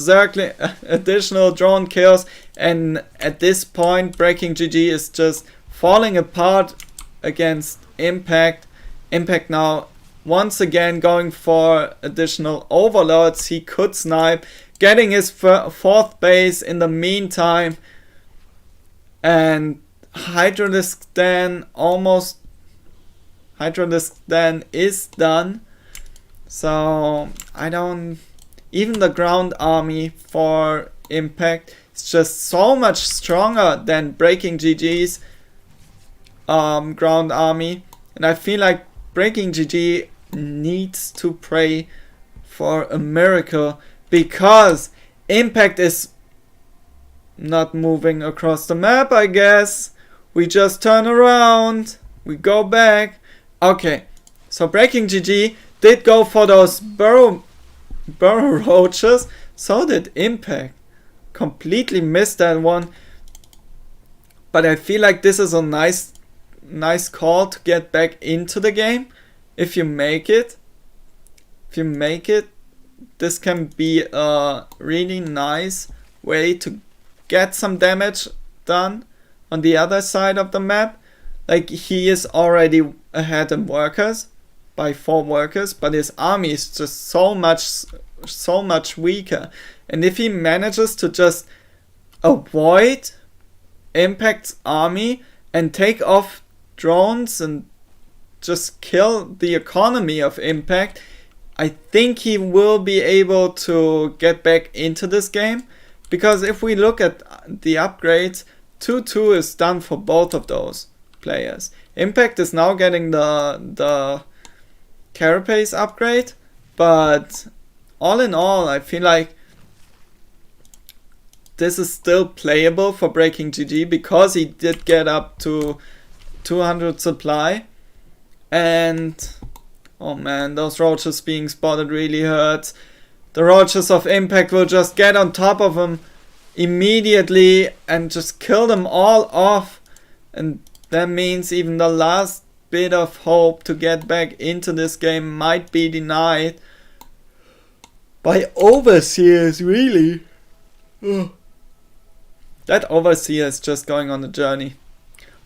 drone kills, and at this point Breaking GG is just falling apart against Impact. Impact now once again going for additional overloads. He could snipe, getting his 4th base in the meantime. And Hydralisk then is done. So even the ground army for Impact is just so much stronger than Breaking GG's ground army, and I feel like Breaking GG needs to pray for a miracle, because Impact is not moving across the map, I guess. We just turn around, we go back. Okay, so Breaking GG did go for those burrow roaches. So did Impact. Completely missed that one. But I feel like this is a nice call to get back into the game. If you make it, this can be a really nice way to get some damage done on the other side of the map. Like, he is already ahead in workers by 4 workers, but his army is just so much weaker. And if he manages to just avoid Impact's army and take off drones and just kill the economy of Impact, I think he will be able to get back into this game. Because if we look at the upgrades, 2-2 is done for both of those players. Impact is now getting the Carapace upgrade, but all in all, I feel like this is still playable for Breaking GG, because he did get up to 200 supply. And oh man, those roaches being spotted really hurts. The roaches of Impact will just get on top of him immediately and just kill them all off. And that means even the last bit of hope to get back into this game might be denied by Overseers, really. Ugh. That Overseer is just going on a journey.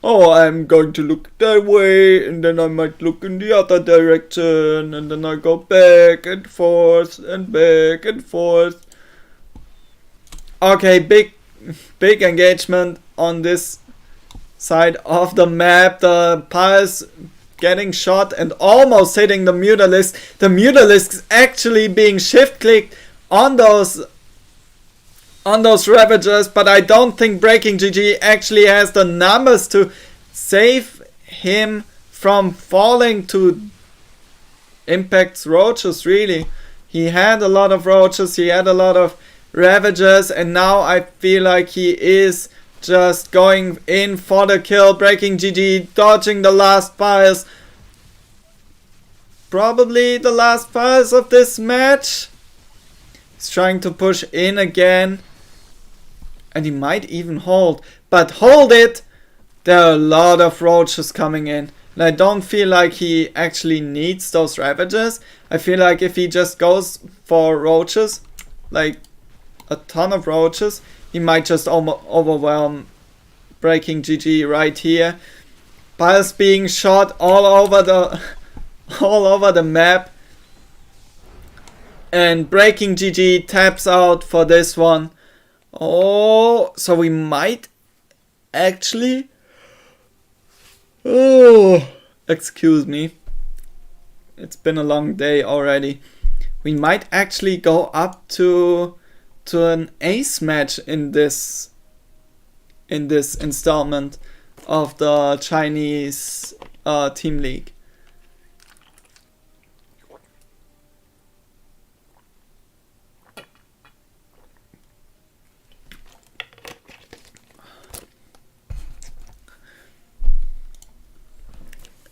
Oh, I'm going to look that way, and then I might look in the other direction, and then I go back and forth and back and forth. Okay, big engagement on this side of the map. The Pyres getting shot and almost hitting the Mutalisk. The Mutalisk actually being shift-clicked on those Ravagers, but I don't think Breaking GG actually has the numbers to save him from falling to Impact's roaches, really. He had a lot of roaches, he had a lot of Ravagers, and now I feel like he is just going in for the kill. Breaking GG dodging the last fires. Probably the last fires of this match. He's trying to push in again. And he might even hold. But hold it! There are a lot of roaches coming in. And I don't feel like he actually needs those Ravagers. I feel like if he just goes for roaches, like a ton of roaches, he might just overwhelm Breaking GG right here. Pyres being shot all over the map. And Breaking GG taps out for this one. Oh, so we might actually... Oh, excuse me. It's been a long day already. We might actually go up to an ace match in this installment of the Chinese Team League.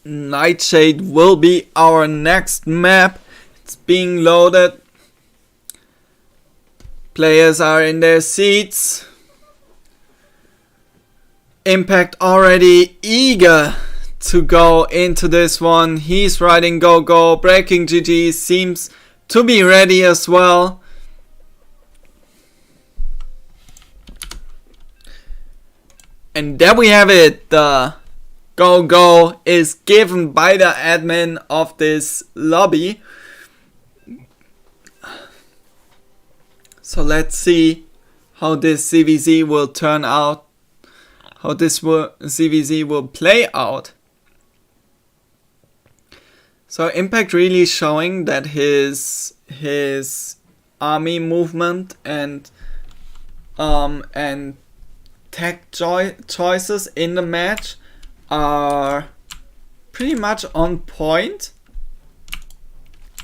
Nightshade will be our next map. It's being loaded. Players are in their seats. Impact already eager to go into this one. He's riding go go. Breaking GG seems to be ready as well. And there we have it. The go go is given by the admin of this lobby. So let's see how this CVZ will turn out. How this CVZ will play out. So Impact really showing that his army movement and tech choices in the match are pretty much on point.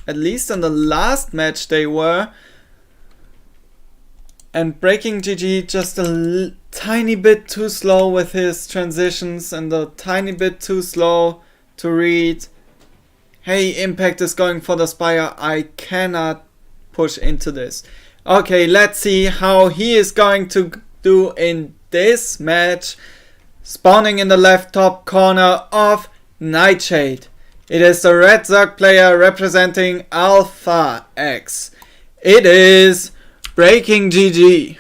At least in the last match they were. And Breaking GG just a tiny bit too slow with his transitions and a tiny bit too slow to read. Hey, Impact is going for the Spire. I cannot push into this. Okay, let's see how he is going to do in this match. Spawning in the left top corner of Nightshade. It is the red Zerg player representing Alpha X. It is Breaking GG.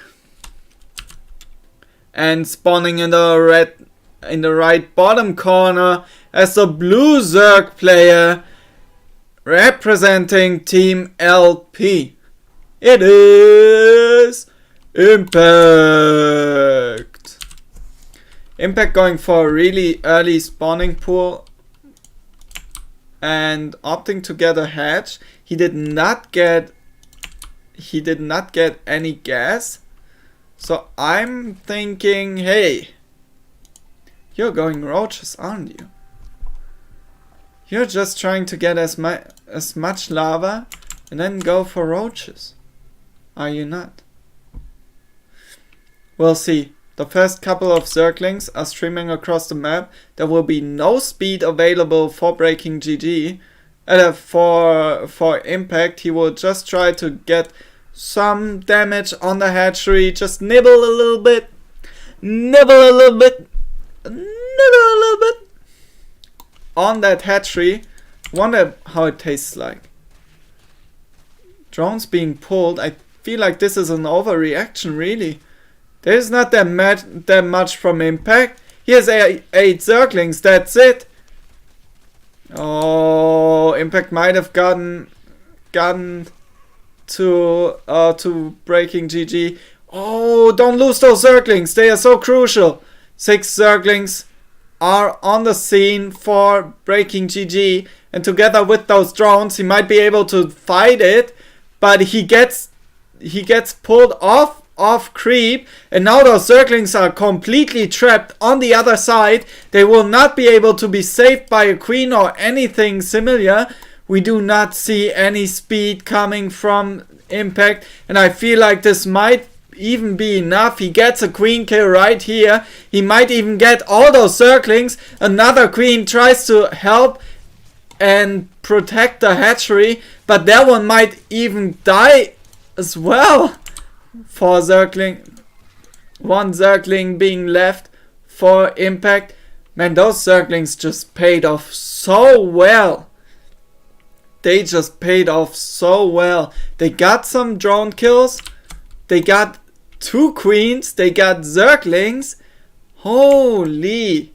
And spawning in the right bottom corner as the blue Zerg player representing TEAMLP. It is Impact. Impact going for a really early spawning pool and opting to get a hatch. He did not get any gas. So I'm thinking, hey, you're going roaches, aren't you? You're just trying to get as much lava and then go for roaches. Are you not? We'll see. The first couple of Zerglings are streaming across the map. There will be no speed available for Breaking GG. For Impact, he will just try to get some damage on the hatchery. Just nibble a little bit. Nibble a little bit. Nibble a little bit. On that hatchery. Wonder how it tastes like. Drones being pulled. I feel like this is an overreaction, really. There's not that much from Impact. Here's 8 Zerglings, that's it. Oh, Impact might have gotten to Breaking GG. Oh, don't lose those Zerglings. They are so crucial. 6 Zerglings are on the scene for Breaking GG. And together with those drones, he might be able to fight it. But he gets pulled off creep, and now those Zerglings are completely trapped on the other side. They will not be able to be saved by a queen or anything similar. We do not see any speed coming from Impact, and I feel like this might even be enough. He gets a queen kill right here. He might even get all those Zerglings. Another queen tries to help and protect the hatchery, but that one might even die as well. For Zergling, 1 Zergling being left for Impact. Man, those Zerglings just paid off so well. They just paid off so well. They got some drone kills. They got 2 queens. They got Zerglings. Holy.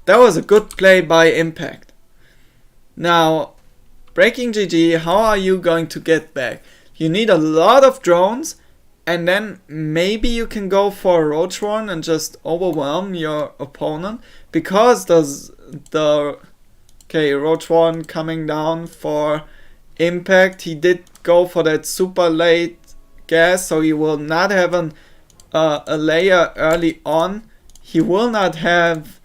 That was a good play by Impact. Now, Breaking GG, how are you going to get back? You need a lot of drones, and then maybe you can go for a Roach Warren and just overwhelm your opponent. Because Roach Warren coming down for Impact. He did go for that super late gas, so he will not have a layer early on. He will not have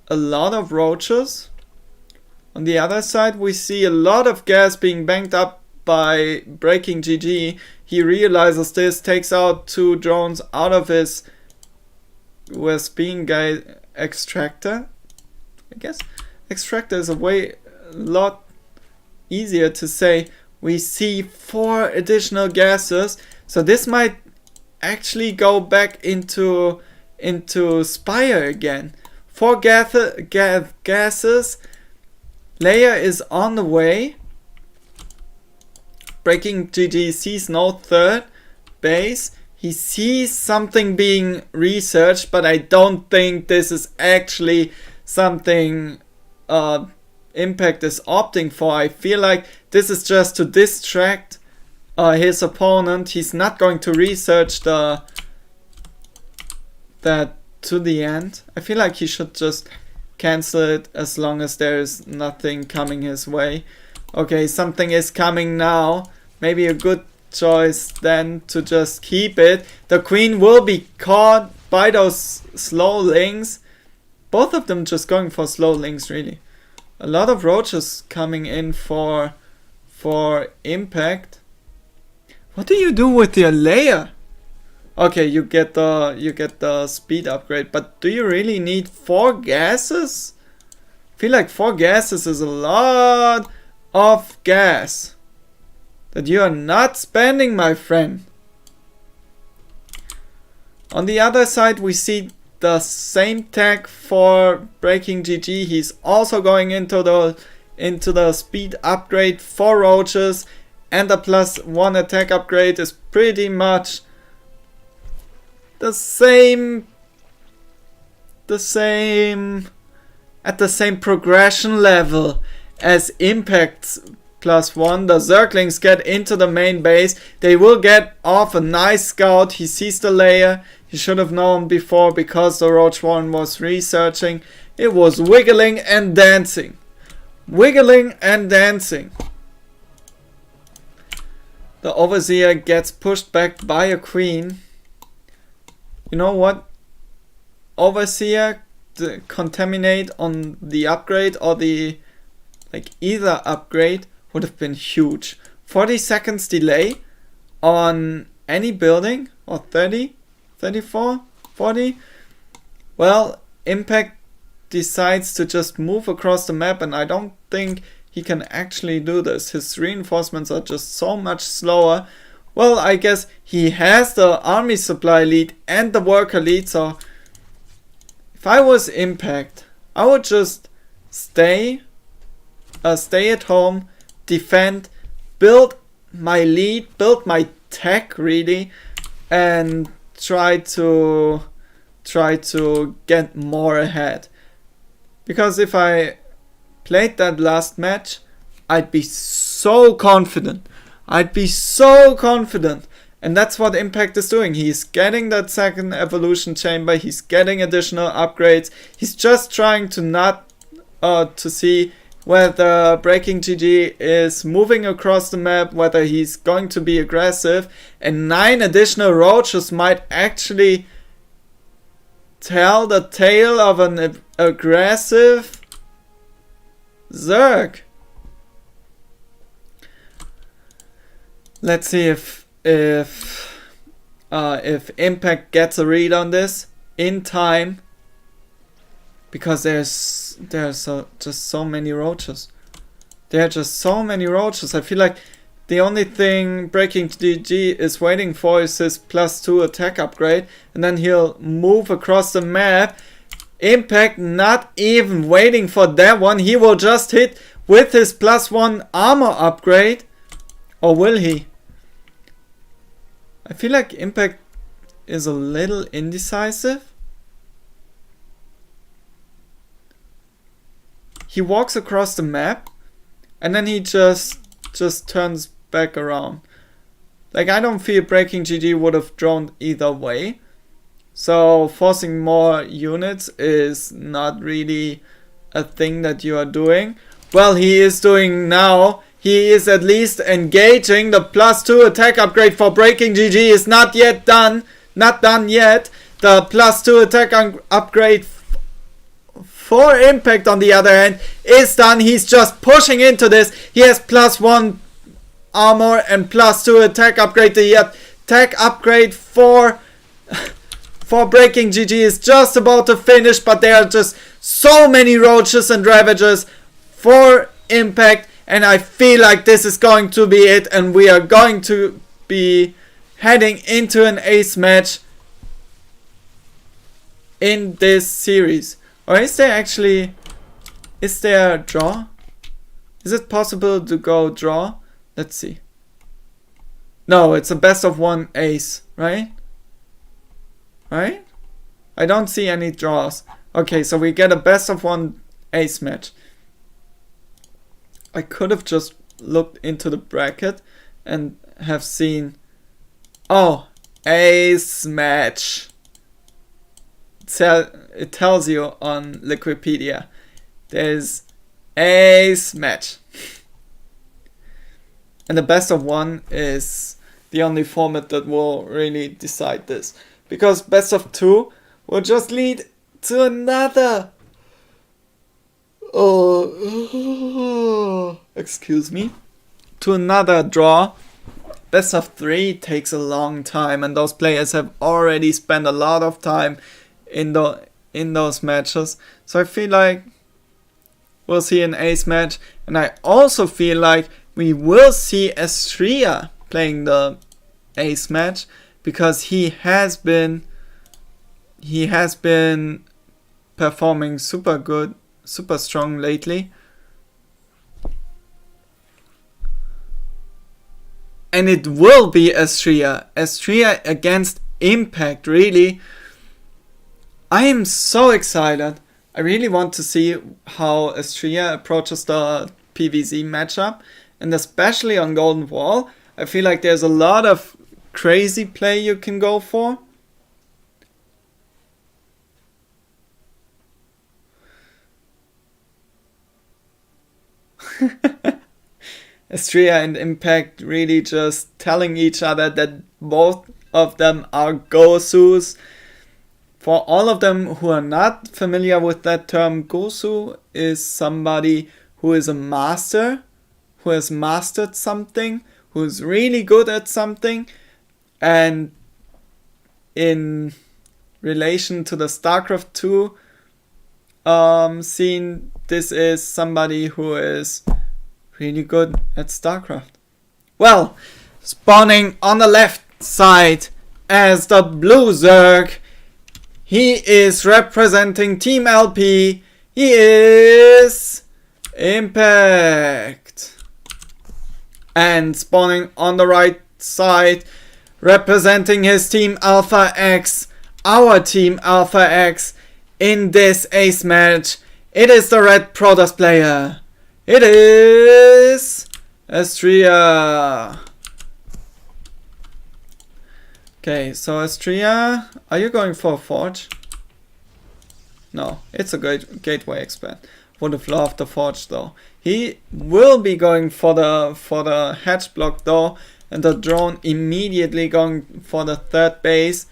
a lot of roaches. On the other side, we see a lot of gas being banked up by breaking GG. He realizes this, takes out 2 drones out of his USB guy extractor. I guess extractor is a lot easier to say. We see 4 additional gases, so this might actually go back into Spire again. 4 gases. Layer is on the way. Breaking GG sees no 3rd base. He sees something being researched, but I don't think this is actually something Impact is opting for. I feel like this is just to distract his opponent. He's not going to research that to the end. I feel like he should just cancel it as long as there is nothing coming his way. Okay, something is coming now. Maybe a good choice then to just keep it. The queen will be caught by those slow links. Both of them just going for slow links, really. A lot of roaches coming in for Impact. What do you do with your layer? Okay, you get the speed upgrade, but do you really need 4 gases? I feel like 4 gases is a lot of gas that you are not spending, my friend. On the other side, we see the same tag for breaking GG. He's also going into the speed upgrade for roaches, and the +1 attack upgrade is pretty much the same at the same progression level as Impact's +1. The Zerglings get into the main base. They will get off a nice scout. He sees the layer. He should have known before because the Roach Warren was researching. It was wiggling and dancing. Wiggling and dancing. The Overseer gets pushed back by a queen. You know what? Overseer contaminate on the upgrade or the either upgrade would have been huge. 40 seconds delay on any building, or 30, 34, 40. Well, Impact decides to just move across the map, and I don't think he can actually do this. His reinforcements are just so much slower. Well, I guess he has the army supply lead and the worker lead, so if I was Impact, I would just stay at home, defend, build my lead, build my tech really, and try to get more ahead. Because if I played that last match, I'd be so confident. And that's what Impact is doing. He's getting that second evolution chamber. He's getting additional upgrades. He's just trying to to see whether breaking GG is moving across the map, whether he's going to be aggressive. And 9 additional roaches might actually tell the tale of an aggressive Zerg. Let's see if Impact gets a read on this in time, because there's just so many roaches. There are just so many roaches. I feel like the only thing breaking GG is waiting for is his +2 attack upgrade, and then he'll move across the map. Impact not even waiting for that one. He will just hit with his +1 armor upgrade. Or will he? I feel like Impact is a little indecisive. He walks across the map and then he just turns back around. Like, I don't feel breaking GG would have droned either way. So forcing more units is not really a thing that you are doing. Well, he is doing now. He is at least engaging. The +2 attack upgrade for breaking GG is not yet done. Not done yet. The +2 attack upgrade for Impact on the other hand is done. He's just pushing into this. He has +1 armor and +2 attack upgrade. The attack upgrade for Breaking GG is just about to finish, but there are just so many roaches and ravages for Impact, and I feel like this is going to be it, and we are going to be heading into an ace match in this series. Or is there a draw? Is it possible to go draw? Let's see. No, it's a best of 1 ace, right? Right? I don't see any draws. Okay, so we get a best of 1 ace match. I could have just looked into the bracket and have seen, oh, ace match. It tells you on Liquipedia. There's ace match. And the best of 1 is the only format that will really decide this. Because best of 2 will just lead to another... excuse me. To another draw. Best of 3 takes a long time, and those players have already spent a lot of time in those matches. So I feel like we'll see an ace match, and I also feel like we will see Estria playing the ace match, because he has been performing super good, super strong lately. And it will be Estria against Impact, really. I am so excited. I really want to see how Estria approaches the PvZ matchup, and especially on Golden Wall. I feel like there's a lot of crazy play you can go for. Estria and Impact really just telling each other that both of them are Gosus. For all of them who are not familiar with that term, Gosu is somebody who is a master, who has mastered something, who is really good at something. And in relation to the StarCraft 2 scene, this is somebody who is really good at StarCraft. Well, spawning on the left side as the blue Zerg, he is representing TEAMLP. He is Impact. And spawning on the right side, representing his team Alpha X, our team Alpha X, in this ace match, it is the red Protoss player. It is Estria. Okay, so Estria, are you going for a Forge? No, it's a gateway expand. Would have loved the Forge though. He will be going for the hatch block though, and the drone immediately going for the third base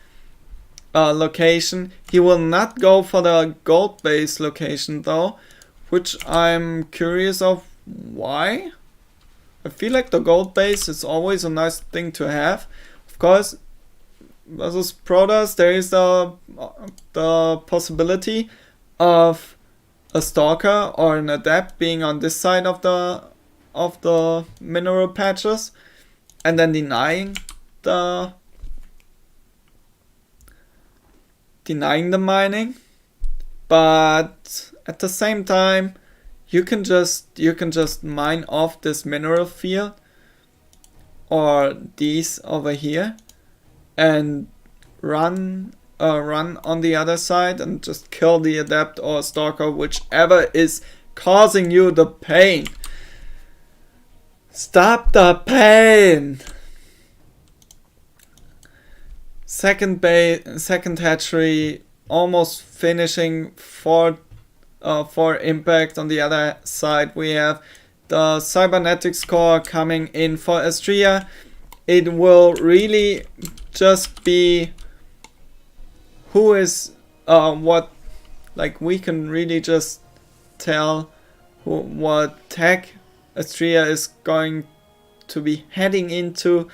location. He will not go for the gold base location though, which I'm curious of why. I feel like the gold base is always a nice thing to have. Of course, versus Protoss, there is the possibility of a Stalker or an Adept being on this side of the mineral patches, and then denying the mining. But at the same time, you can just mine off this mineral field or these over here and run on the other side and just kill the Adept or Stalker, whichever is causing you the pain. Stop the pain! Second hatchery almost finishing for Impact. On the other side, we have the Cybernetics core coming in for Estria. It will really just be who is what Like, we can really just tell what tech Astria is going to be heading into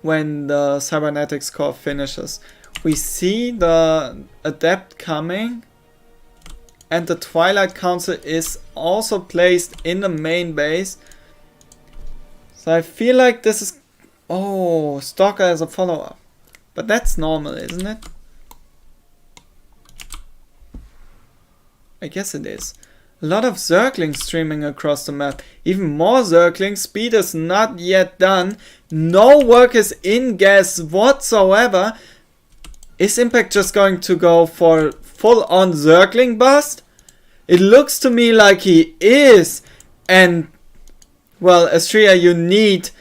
when the Cybernetics core finishes. We see the Adept coming, and the Twilight Council is also placed in the main base. So I feel like this is... Oh, Stalker as a follow-up. But that's normal, isn't it? I guess it is. A lot of Zerglings streaming across the map. Even more Zerglings. Speed is not yet done. No work is in gas whatsoever. Is Impact just going to go for full-on Zergling bust? It looks to me like he is. And, well, Astria, you need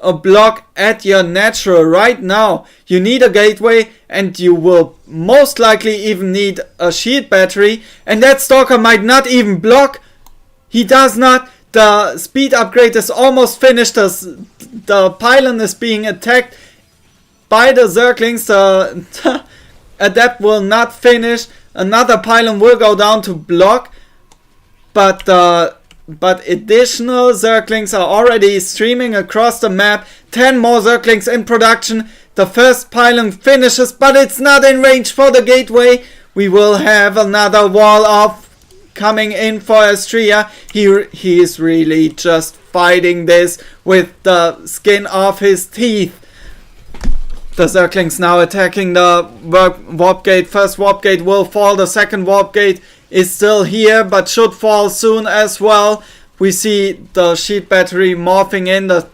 a block at your natural right now. You need a gateway, and you will most likely even need a shield battery, and that Stalker might not even block. He does not. The speed upgrade is almost finished. The pylon is being attacked by the Zerglings. The Adept will not finish. Another pylon will go down to block, but additional Zerglings are already streaming across the map. 10 more Zerglings in production. The first pylon finishes, but it's not in range for the gateway. We will have another wall off coming in for Astria. He is really just fighting this with the skin off his teeth. The Zerglings now attacking the warp gate. First warp gate will fall. The second warp gate is still here, but should fall soon as well. We see the shield battery morphing in. The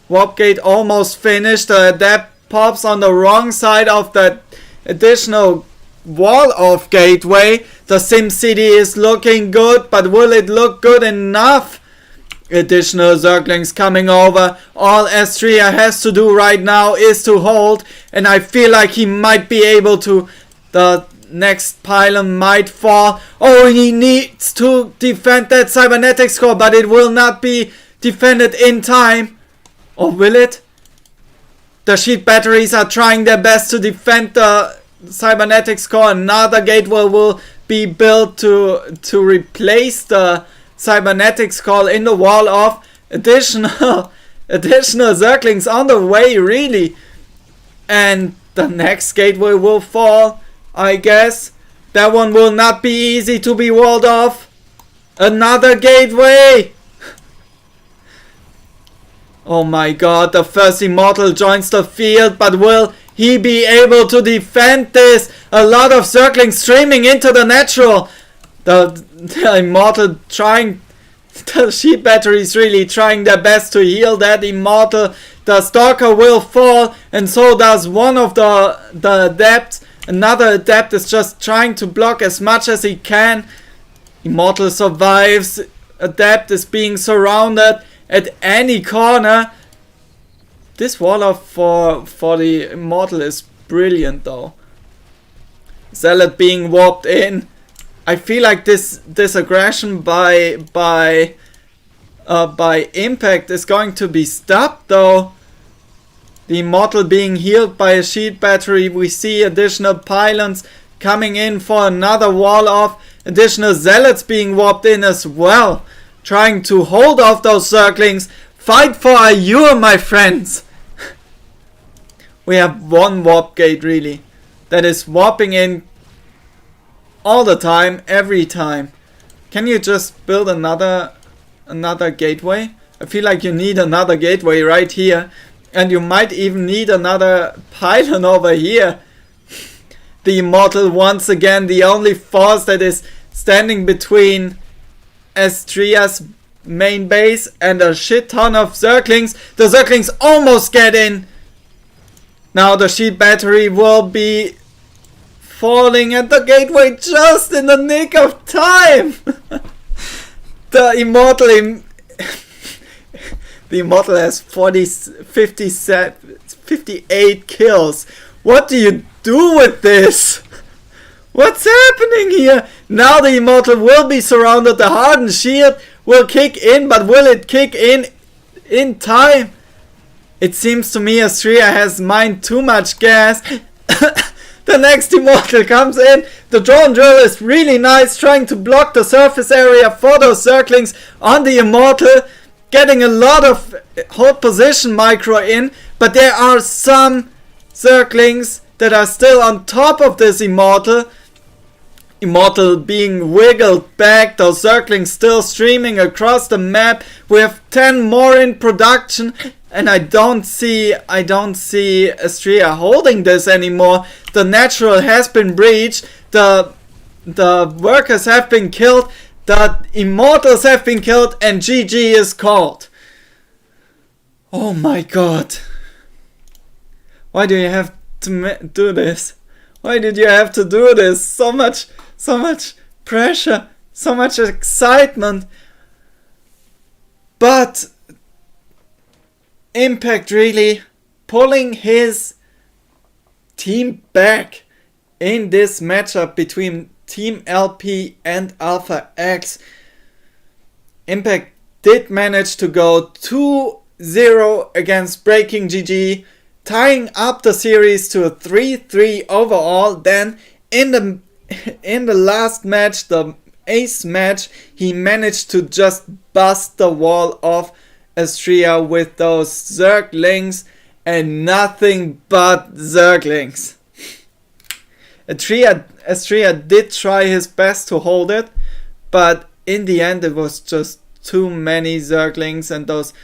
warp gate almost finished. The Adept pops on the wrong side of that additional wall of gateway. The Sim City is looking good, but will it look good enough? Additional Zerglings coming over. All Astria has to do right now is to hold, and I feel like he might be able to. The next pylon might fall. Oh, he needs to defend that Cybernetics core, but it will not be defended in time. Or will it? The shield batteries are trying their best to defend the Cybernetics core. Another gateway will be built to replace the Cybernetics core in the wall off. Additional Zerglings on the way, really. And the next gateway will fall, I guess. That one will not be easy to be walled off. Another gateway. Oh my god, the first Immortal joins the field, but will he be able to defend this? A lot of Zerglings streaming into the natural. The Immortal trying, the shield batteries really trying their best to heal that Immortal. The Stalker will fall, and so does one of the Adepts. Another Adept is just trying to block as much as he can. Immortal survives. Adept is being surrounded at any corner. This wall off for the Immortal is brilliant though. Zealot being warped in. I feel like this aggression by Impact is going to be stopped though. The Immortal being healed by a shield battery. We see additional pylons coming in for another wall off. Additional Zealots being warped in as well. Trying to hold off those Zerglings. Fight for Ayur, my friends. We have one warp gate really. That is warping in all the time, every time. Can you just build another gateway? I feel like you need another gateway right here. And you might even need another pylon over here. The Immortal once again, the only force that is standing between Astria's main base and a shit ton of Zerglings. The Zerglings almost get in. Now the shield battery will be falling at the gateway just in the nick of time. The Immortal has 58 kills. What do you do with this? What's happening here? Now the Immortal will be surrounded. The hardened shield will kick in, but will it kick in time? It seems to me Astria has mined too much gas. The next Immortal comes in. The drone drill is really nice, trying to block the surface area for those Zerglings on the Immortal. Getting a lot of hold position micro in, but there are some Zerglings that are still on top of this Immortal. Immortal being wiggled back, those Zerglings still streaming across the map. We have 10 more in production, and I don't see Astria holding this anymore. The natural has been breached, the workers have been killed, the Immortals have been killed, and GG is called. Oh my god. Why do you have to do this? Why did you have to do this? So much pressure, so much excitement. But Impact really pulling his team back in this matchup between TEAMLP and Alpha X. Impact did manage to go 2-0 against Breaking GG, tying up the series to a 3-3 overall. Then in the last match, the ace match, he managed to just bust the wall of Astria with those Zerglings, and nothing but Zerglings. Astria did try his best to hold it, but in the end it was just too many Zerglings, and those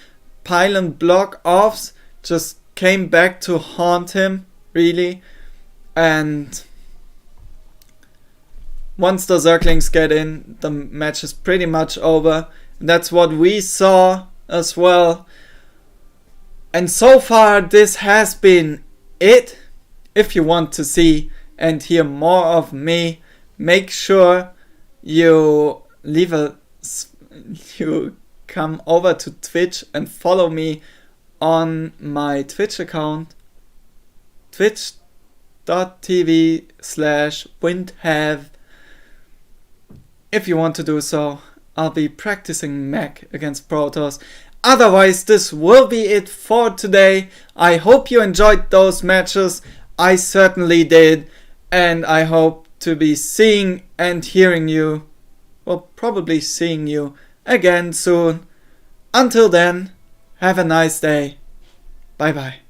pylon block offs just came back to haunt him, really. And once the Zerglings get in, the match is pretty much over. That's what we saw as well. And so far this has been it. If you want to see and hear more of me, make sure you come over to Twitch and follow me on my Twitch account, twitch.tv/windhave. If you want to do so, I'll be practicing mech against Protoss. Otherwise, this will be it for today. I hope you enjoyed those matches. I certainly did. And I hope to be seeing and hearing you, well, probably seeing you again soon. Until then, have a nice day. Bye bye.